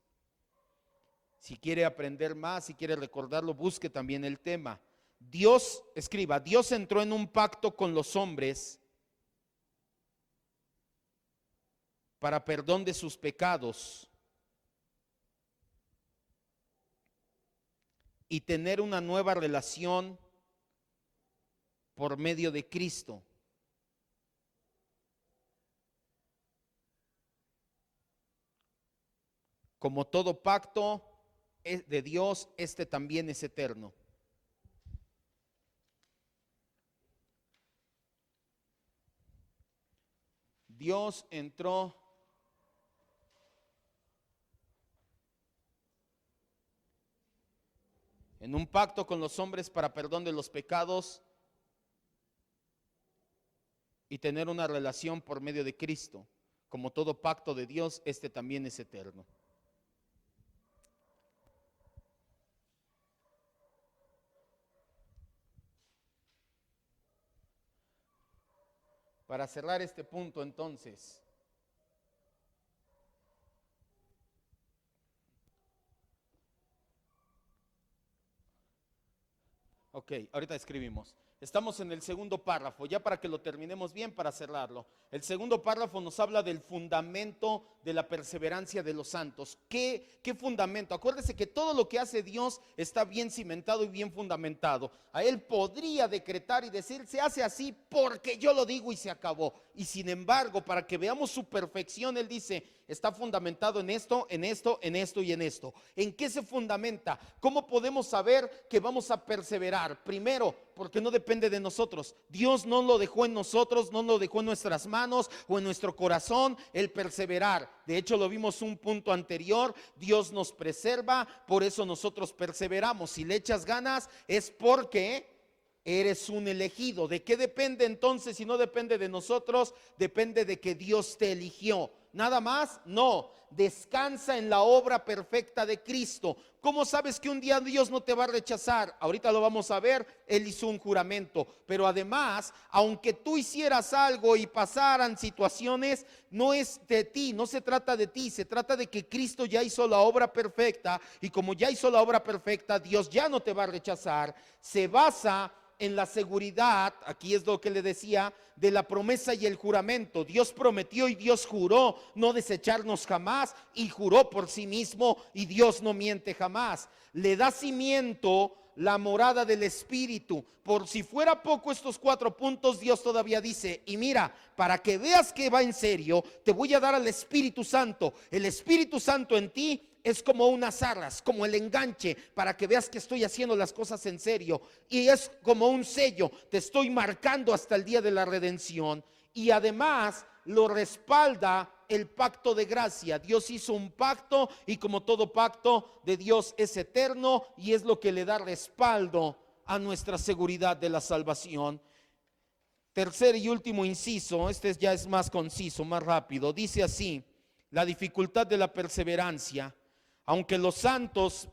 Si quiere aprender más, si quiere recordarlo, busque también el tema. Dios, escriba, Dios entró en un pacto con los hombres para perdón de sus pecados. y tener una nueva relación por medio de Cristo. Como todo pacto de Dios, este también es eterno. Dios entró en un pacto con los hombres para perdón de los pecados y tener una relación por medio de Cristo. Como todo pacto de Dios, este también es eterno. Para cerrar este punto, entonces, ok, ahorita escribimos. Estamos en el segundo párrafo, ya para que lo terminemos bien, para cerrarlo. El segundo párrafo nos habla del fundamento de la perseverancia de los santos. ¿Qué fundamento? Acuérdese que todo lo que hace Dios está bien cimentado y bien fundamentado. A Él podría decretar y decir, se hace así porque yo lo digo y se acabó. Y sin embargo, para que veamos su perfección, Él dice, está fundamentado en esto, en esto, en esto y en esto. ¿En qué se fundamenta? ¿Cómo podemos saber que vamos a perseverar? Primero, porque no depende de nosotros. Dios no lo dejó en nosotros, no lo dejó en nuestras manos o en nuestro corazón el perseverar. De hecho, lo vimos un punto anterior. Dios nos preserva, por eso nosotros perseveramos. Si le echas ganas es porque eres un elegido. ¿De qué depende entonces? Si no depende de nosotros, depende de que Dios te eligió. ¿Nada más? No. Descansa en la obra perfecta de Cristo. ¿Cómo sabes que un día Dios no te va a rechazar? Ahorita lo vamos a ver. Él hizo un juramento. Pero además, aunque tú hicieras algo y pasaran situaciones, no es de ti, no se trata de ti. Se trata de que Cristo ya hizo la obra perfecta. Y como ya hizo la obra perfecta, Dios ya no te va a rechazar. Se basa en la seguridad, aquí es lo que le decía, de la promesa y el juramento. Dios prometió y Dios juró no desecharnos jamás, y juró por sí mismo, y Dios no miente jamás. Le da cimiento la morada del Espíritu. Por si fuera poco estos 4 puntos, Dios todavía dice, y mira, para que veas que va en serio, te voy a dar al Espíritu Santo. El Espíritu Santo en ti es como unas arras, como el enganche, para que veas que estoy haciendo las cosas en serio. Y es como un sello, te estoy marcando hasta el día de la redención. Y además lo respalda el pacto de gracia. Dios hizo un pacto, y como todo pacto de Dios es eterno, y es lo que le da respaldo a nuestra seguridad de la salvación. Tercer y último inciso, este ya es más conciso, más rápido. Dice así: la dificultad de la perseverancia. Aunque los santos,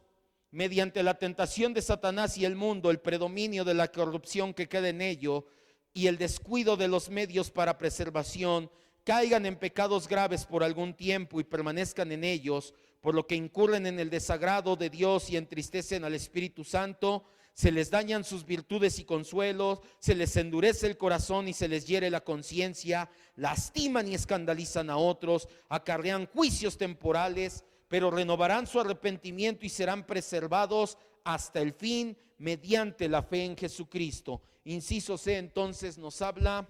mediante la tentación de Satanás y el mundo, el predominio de la corrupción que queda en ello y el descuido de los medios para preservación, caigan en pecados graves por algún tiempo y permanezcan en ellos, por lo que incurren en el desagrado de Dios y entristecen al Espíritu Santo, se les dañan sus virtudes y consuelos, se les endurece el corazón y se les hiere la conciencia, lastiman y escandalizan a otros, acarrean juicios temporales, pero renovarán su arrepentimiento y serán preservados hasta el fin mediante la fe en Jesucristo. Inciso C, entonces, nos habla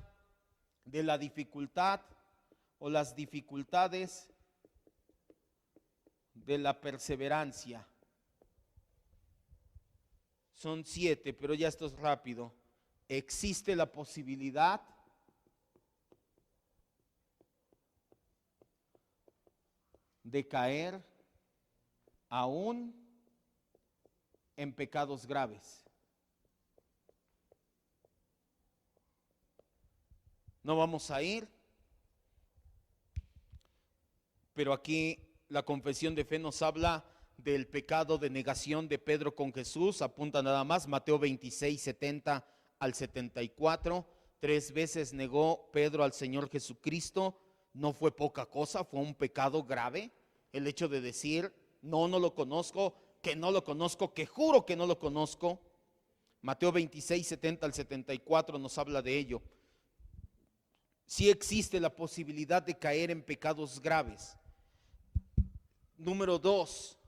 de la dificultad o las dificultades de la perseverancia. Son 7, pero ya esto es rápido. Existe la posibilidad de caer aún en pecados graves. No vamos a ir, pero aquí la confesión de fe nos habla del pecado de negación de Pedro con Jesús. Apunta nada más, Mateo 26, 70 al 74. 3 veces negó Pedro al Señor Jesucristo. No fue poca cosa, fue un pecado grave. El hecho de decir, no lo conozco, que no lo conozco, que juro que no lo conozco. Mateo 26, 70 al 74 nos habla de ello. Sí existe la posibilidad de caer en pecados graves. Número 2,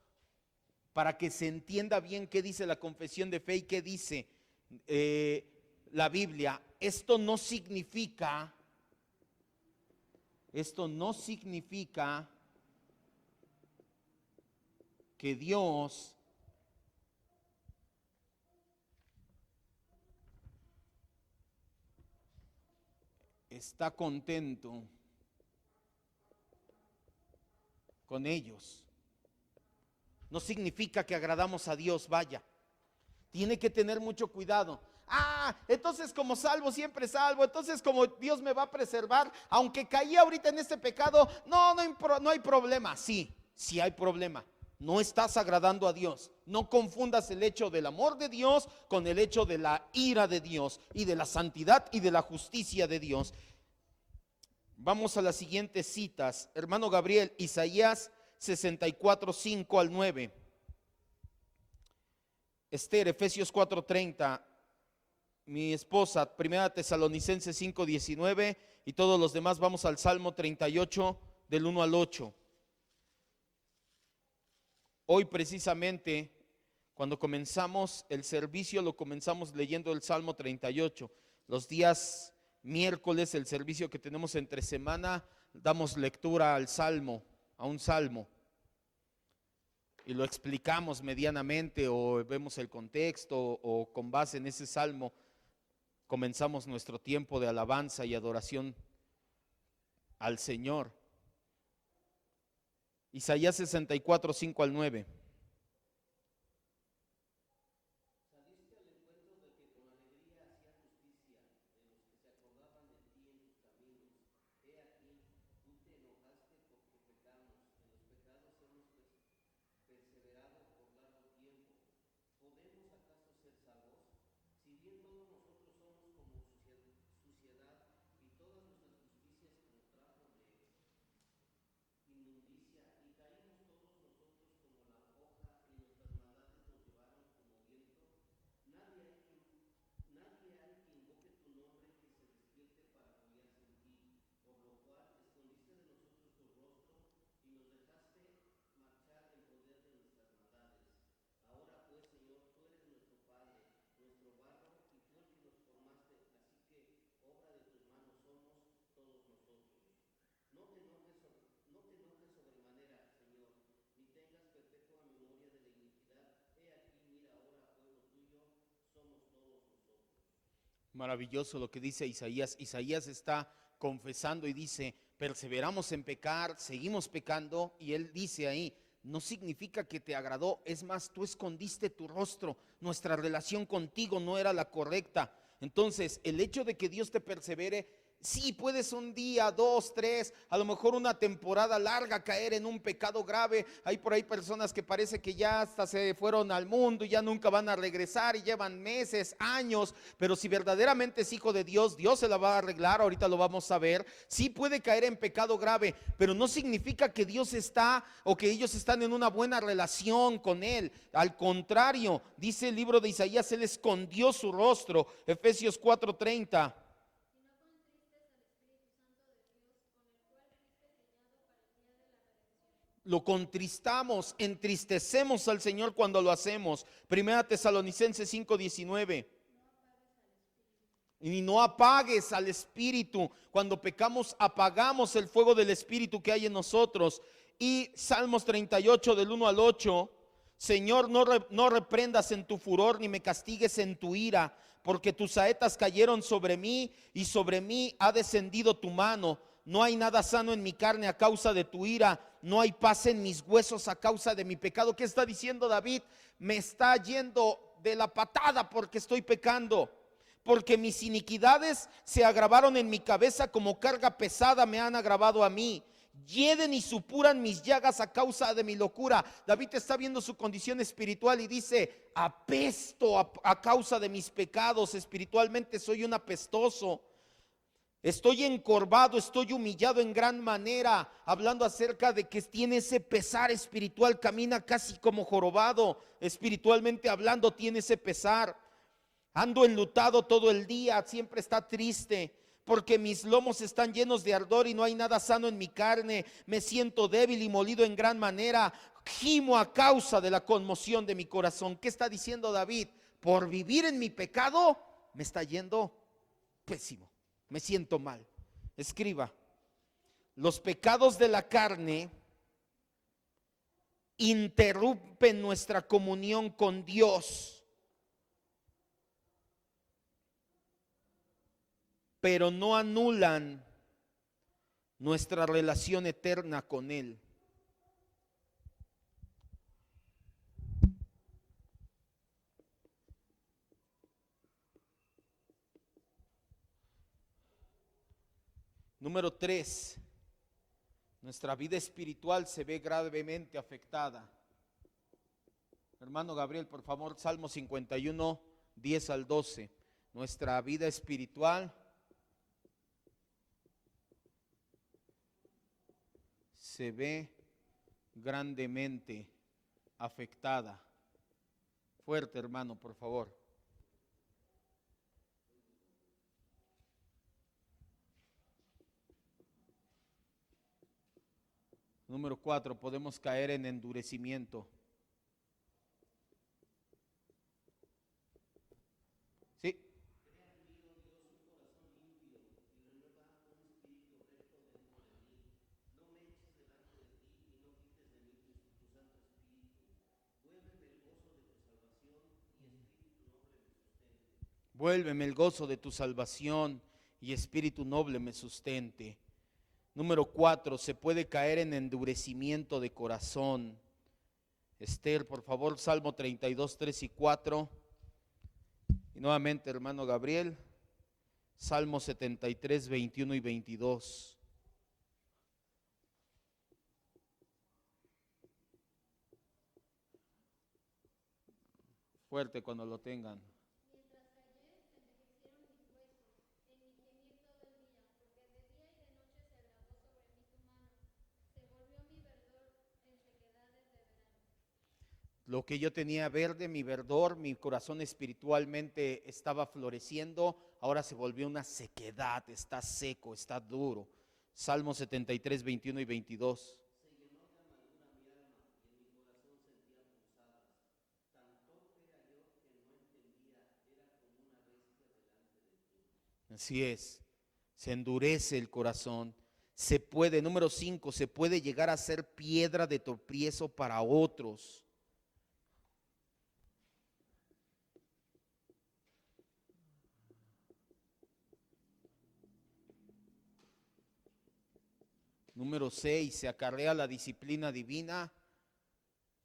para que se entienda bien qué dice la confesión de fe y qué dice la Biblia. Esto no significa que Dios está contento con ellos. No significa que agradamos a Dios, vaya. Tiene que tener mucho cuidado. Entonces como salvo, siempre salvo. Entonces como Dios me va a preservar, aunque caí ahorita en este pecado, no hay problema. Sí hay problema. No estás agradando a Dios. No confundas el hecho del amor de Dios con el hecho de la ira de Dios y de la santidad y de la justicia de Dios. Vamos a las siguientes citas. Hermano Gabriel, Isaías 64, 5 al 9. Esther, Efesios 4:30. Mi esposa, Primera Tesalonicenses 5:19. Y todos los demás vamos al Salmo 38 del 1 al 8. Hoy precisamente, cuando comenzamos el servicio, lo comenzamos leyendo el Salmo 38. Los días miércoles, el servicio que tenemos entre semana, damos lectura al Salmo, a un Salmo. Y lo explicamos medianamente o vemos el contexto o con base en ese Salmo comenzamos nuestro tiempo de alabanza y adoración al Señor. Isaías 64, 5 al 9. Maravilloso lo que dice Isaías. Isaías está confesando y dice, perseveramos en pecar, seguimos pecando, y él dice ahí, no significa que te agradó, es más, tú escondiste tu rostro, nuestra relación contigo no era la correcta. Entonces, el hecho de que Dios te persevere, sí, puedes un día, 2, 3, a lo mejor una temporada larga caer en un pecado grave. Hay por ahí personas que parece que ya hasta se fueron al mundo y ya nunca van a regresar y llevan meses, años, pero si verdaderamente es hijo de Dios, Dios se la va a arreglar, ahorita lo vamos a ver. Sí puede caer en pecado grave, pero no significa que Dios está o que ellos están en una buena relación con Él. Al contrario, dice el libro de Isaías, Él escondió su rostro, Efesios 4:30. Lo contristamos, entristecemos al Señor cuando lo hacemos. Primera Tesalonicenses 5:19. Y no apagues al Espíritu. Cuando pecamos, apagamos el fuego del Espíritu que hay en nosotros. Y Salmos 38 del 1 al 8. Señor, no reprendas en tu furor, ni me castigues en tu ira, porque tus saetas cayeron sobre mí, y sobre mí ha descendido tu mano. No hay nada sano en mi carne a causa de tu ira, no hay paz en mis huesos a causa de mi pecado. ¿Qué está diciendo David? Me está yendo de la patada porque estoy pecando, porque mis iniquidades se agravaron en mi cabeza, como carga pesada me han agravado a mí. Hieden y supuran mis llagas a causa de mi locura. David está viendo su condición espiritual y dice, apesto a causa de mis pecados. Espiritualmente soy un apestoso. Estoy encorvado, estoy humillado en gran manera, hablando acerca de que tiene ese pesar espiritual, camina casi como jorobado, espiritualmente hablando tiene ese pesar. Ando enlutado todo el día, siempre está triste, porque mis lomos están llenos de ardor y no hay nada sano en mi carne. Me siento débil y molido en gran manera. Gimo a causa de la conmoción de mi corazón. ¿Qué está diciendo David? Por vivir en mi pecado me está yendo pésimo. Me siento mal. Escriba: los pecados de la carne interrumpen nuestra comunión con Dios, pero no anulan nuestra relación eterna con Él. Número 3, nuestra vida espiritual se ve gravemente afectada. Hermano Gabriel, por favor, Salmo 51, 10 al 12. Nuestra vida espiritual se ve grandemente afectada. Fuerte, hermano, por favor. Número 4, podemos caer en endurecimiento. ¿Sí? Vuélveme el gozo de tu salvación y espíritu noble me sustente. Número 4, se puede caer en endurecimiento de corazón. Esther, por favor, Salmo 32, 3 y 4. Y nuevamente, hermano Gabriel, Salmo 73, 21 y 22. Fuerte cuando lo tengan. Lo que yo tenía verde, mi verdor, mi corazón espiritualmente estaba floreciendo, ahora se volvió una sequedad, está seco, está duro. Salmo 73, 21 y 22. Así es, se endurece el corazón. Se puede, número 5, se puede llegar a ser piedra de tropiezo para otros. Número 6, se acarrea la disciplina divina.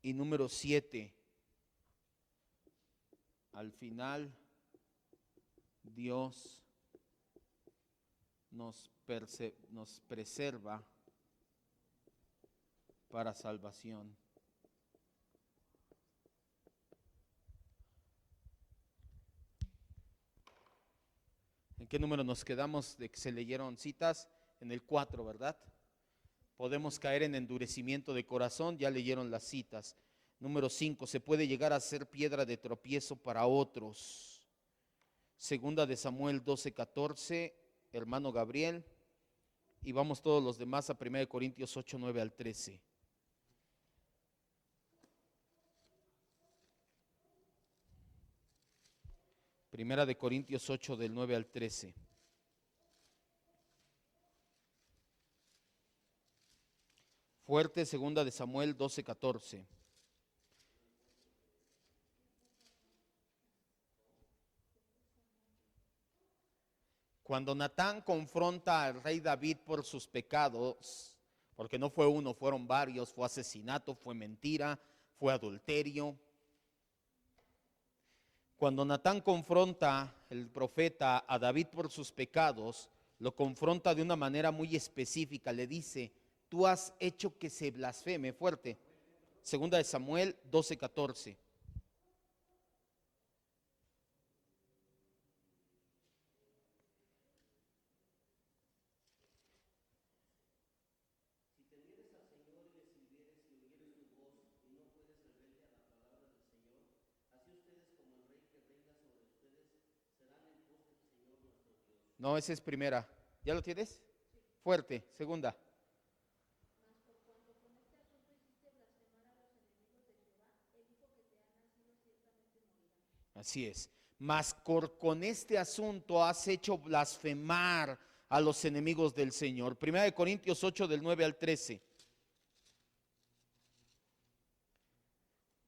Y número 7, al final Dios nos preserva para salvación. ¿En qué número nos quedamos de que se leyeron citas? En el 4, ¿verdad? Podemos caer en endurecimiento de corazón, ya leyeron las citas. Número 5, se puede llegar a ser piedra de tropiezo para otros. Segunda de Samuel 12, 14, hermano Gabriel. Y vamos todos los demás a 1 Corintios 8, 9 al 13. Primera de Corintios 8, del 9 al 13. Fuerte, segunda de Samuel 12, 14. Cuando Natán confronta al rey David por sus pecados, porque no fue uno, fueron varios, fue asesinato, fue mentira, fue adulterio. Cuando Natán confronta el profeta a David por sus pecados, lo confronta de una manera muy específica, le dice: tú has hecho que se blasfeme. Fuerte, segunda de Samuel 12, 14. No, esa es primera. ¿Ya lo tienes? Fuerte. Segunda. Así es. Mas con este asunto has hecho blasfemar a los enemigos del Señor. Primera de Corintios 8 del 9 al 13.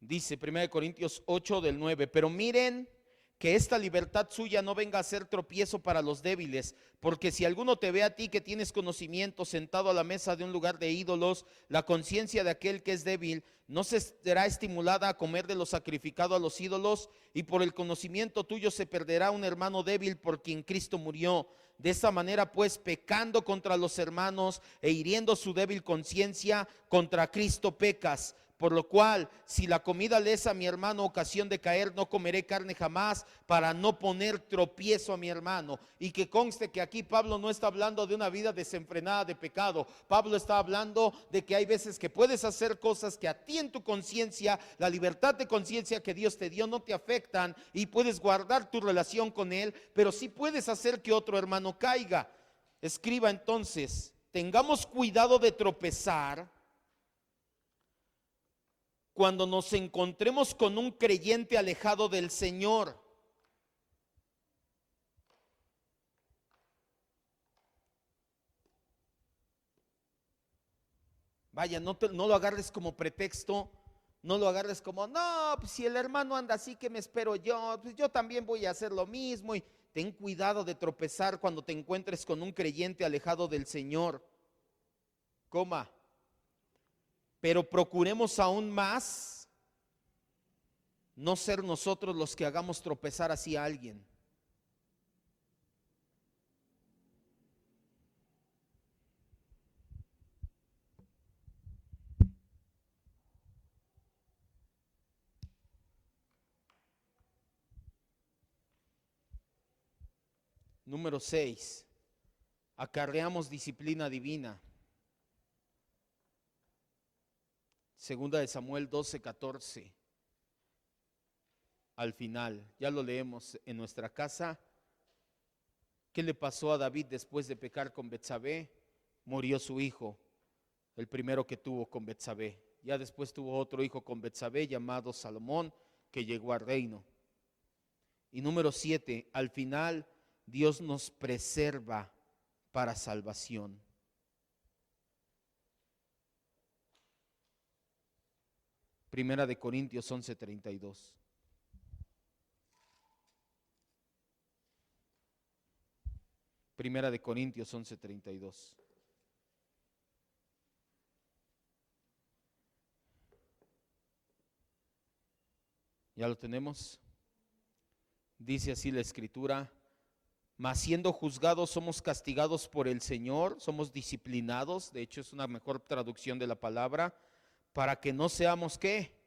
Dice Primera de Corintios 8 del 9, pero miren que esta libertad suya no venga a ser tropiezo para los débiles, porque si alguno te ve a ti que tienes conocimiento sentado a la mesa de un lugar de ídolos, la conciencia de aquel que es débil no se será estimulada a comer de lo sacrificado a los ídolos, y por el conocimiento tuyo se perderá un hermano débil por quien Cristo murió. De esta manera pues, pecando contra los hermanos e hiriendo su débil conciencia, contra Cristo pecas. Por lo cual, si la comida le es a mi hermano ocasión de caer, no comeré carne jamás para no poner tropiezo a mi hermano. Y que conste que aquí Pablo no está hablando de una vida desenfrenada de pecado. Pablo está hablando de que hay veces que puedes hacer cosas que a ti en tu conciencia, la libertad de conciencia que Dios te dio, no te afectan y puedes guardar tu relación con Él, pero sí puedes hacer que otro hermano caiga. Escriba entonces, tengamos cuidado de tropezar cuando nos encontremos con un creyente alejado del Señor. Vaya, no lo agarres como pretexto, no lo agarres como, no, pues si el hermano anda así, ¿qué me espero yo? Pues yo también voy a hacer lo mismo. Y ten cuidado de tropezar cuando te encuentres con un creyente alejado del Señor. Coma. Pero procuremos aún más no ser nosotros los que hagamos tropezar así a alguien. Número 6. Acarreamos disciplina divina. Segunda de Samuel 12:14. Al final, ya lo leemos en nuestra casa. ¿Qué le pasó a David después de pecar con Betsabé? Murió su hijo, el primero que tuvo con Betsabé. Ya después tuvo otro hijo con Betsabé llamado Salomón, que llegó al reino. Y número 7, al final Dios nos preserva para salvación. Primera de Corintios 11:32. Primera de Corintios 11:32. ¿Ya lo tenemos? Dice así la Escritura: mas siendo juzgados somos castigados por el Señor, somos disciplinados, de hecho es una mejor traducción de la palabra, para que no seamos ¿qué?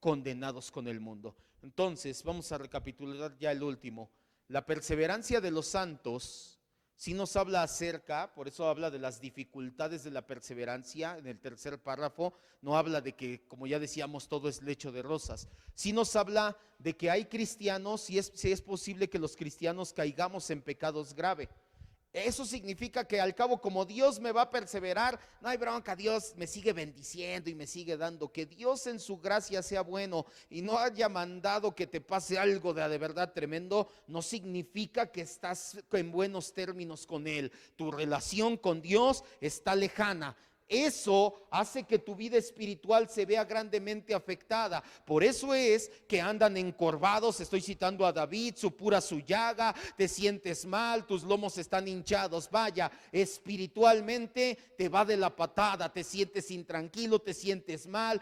Condenados con el mundo. Entonces, vamos a recapitular ya el último. La perseverancia de los santos sí nos habla acerca, por eso habla de las dificultades de la perseverancia. En el tercer párrafo no habla de que, como ya decíamos, todo es lecho de rosas. Sí nos habla de que hay cristianos y si es posible que los cristianos caigamos en pecados graves. Eso significa que al cabo, como Dios me va a perseverar, no hay bronca, Dios me sigue bendiciendo y me sigue dando. Que Dios en su gracia sea bueno y no haya mandado que te pase algo de verdad tremendo, no significa que estás en buenos términos con Él. Tu relación con Dios está lejana. Eso hace que tu vida espiritual se vea grandemente afectada. Por eso es que andan encorvados. Estoy citando a David: supura su llaga, te sientes mal, tus lomos están hinchados. Vaya, espiritualmente te va de la patada, te sientes intranquilo, te sientes mal,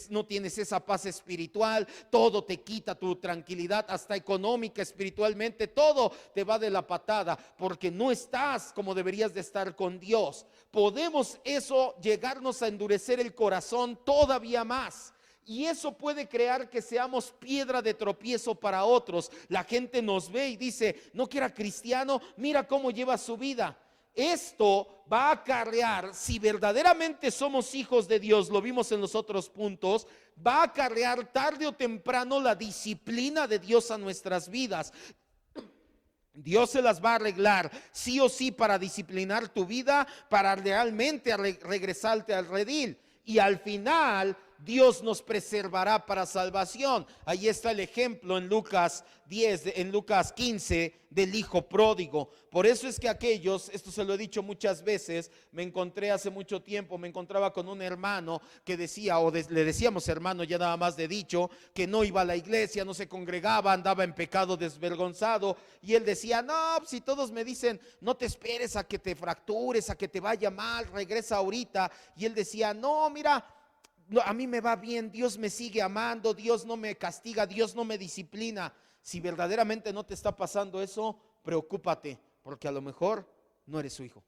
no tienes esa paz espiritual, todo te quita tu tranquilidad, hasta económica, espiritualmente, todo te va de la patada, porque no estás como deberías de estar con Dios. Podemos eso llegarnos a endurecer el corazón todavía más. Y eso puede crear que seamos piedra de tropiezo para otros. La gente nos ve y dice: no que era cristiano, mira cómo lleva su vida. Esto va a acarrear, si verdaderamente somos hijos de Dios, lo vimos en los otros puntos, va a acarrear tarde o temprano la disciplina de Dios a nuestras vidas. Dios se las va a arreglar sí o sí para disciplinar tu vida, para realmente regresarte al redil. Y al final Dios nos preservará para salvación. Ahí está el ejemplo en Lucas 10, en Lucas 15 del hijo pródigo. Por eso es que aquellos, esto se lo he dicho muchas veces, me encontré hace mucho tiempo, me encontraba con un hermano que decía, le decíamos hermano ya nada más de dicho, que no iba a la iglesia, no se congregaba, andaba en pecado desvergonzado. Y él decía, no, si todos me dicen, no te esperes a que te fractures, a que te vaya mal, regresa ahorita. Y él decía, no, mira, no, a mí me va bien, Dios me sigue amando, Dios no me castiga, Dios no me disciplina. Si verdaderamente no te está pasando eso, preocúpate, porque a lo mejor no eres su hijo.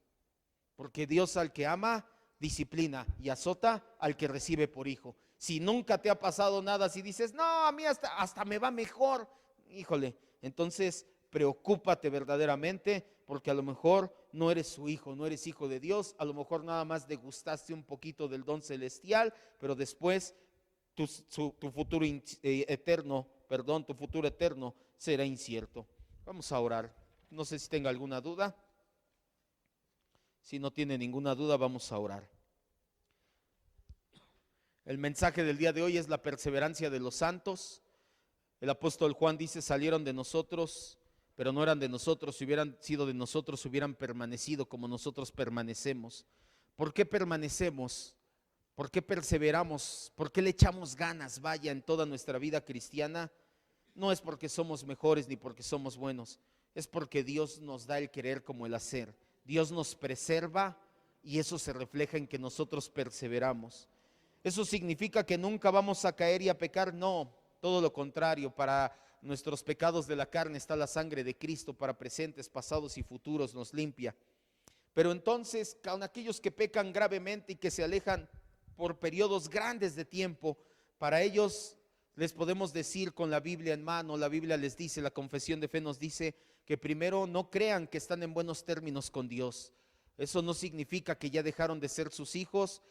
Porque Dios al que ama, disciplina y azota al que recibe por hijo. Si nunca te ha pasado nada, si dices, no, a mí hasta me va mejor, híjole, entonces preocúpate verdaderamente, porque a lo mejor no eres su hijo, no eres hijo de Dios, a lo mejor nada más degustaste un poquito del don celestial, pero después tu futuro eterno, tu futuro eterno será incierto. Vamos a orar. No sé si tenga alguna duda. Si no tiene ninguna duda, vamos a orar. El mensaje del día de hoy es la perseverancia de los santos. El apóstol Juan dice, salieron de nosotros, pero no eran de nosotros. Si hubieran sido de nosotros, hubieran permanecido como nosotros permanecemos. ¿Por qué permanecemos? ¿Por qué perseveramos? ¿Por qué le echamos ganas, vaya, en toda nuestra vida cristiana? No es porque somos mejores ni porque somos buenos. Es porque Dios nos da el querer como el hacer. Dios nos preserva y eso se refleja en que nosotros perseveramos. ¿Eso significa que nunca vamos a caer y a pecar? No, todo lo contrario. Para nuestros pecados de la carne está la sangre de Cristo, para presentes, pasados y futuros nos limpia. Pero entonces, con aquellos que pecan gravemente y que se alejan por periodos grandes de tiempo, para ellos les podemos decir con la Biblia en mano, la Biblia les dice, la confesión de fe nos dice que primero no crean que están en buenos términos con Dios. Eso no significa que ya dejaron de ser sus hijos,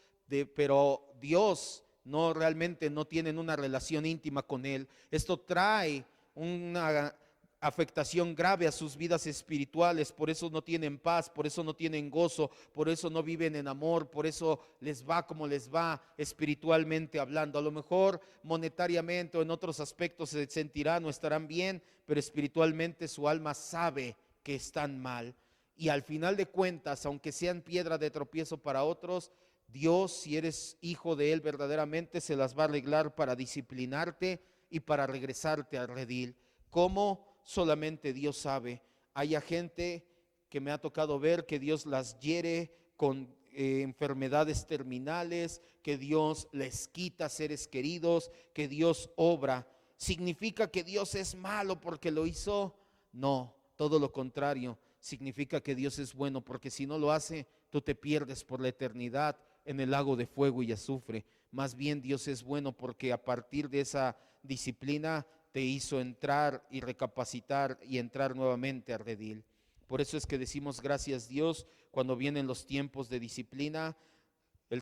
pero Dios no realmente no tienen una relación íntima con Él. Esto trae una afectación grave a sus vidas espirituales, por eso no tienen paz, por eso no tienen gozo, por eso no viven en amor, por eso les va como les va espiritualmente hablando. A lo mejor monetariamente o en otros aspectos se sentirán o estarán bien, pero espiritualmente su alma sabe que están mal. Y al final de cuentas, aunque sean piedra de tropiezo para otros, Dios, si eres hijo de Él verdaderamente, se las va a arreglar para disciplinarte y para regresarte al redil. ¿Cómo? Solamente Dios sabe. Hay gente que me ha tocado ver que Dios las hiere con enfermedades terminales, que Dios les quita seres queridos, que Dios obra. ¿Significa que Dios es malo porque lo hizo? No, todo lo contrario. Significa que Dios es bueno, porque si no lo hace, tú te pierdes por la eternidad en el lago de fuego y azufre. Más bien Dios es bueno porque a partir de esa disciplina te hizo entrar y recapacitar y entrar nuevamente a redil. Por eso es que decimos gracias Dios cuando vienen los tiempos de disciplina,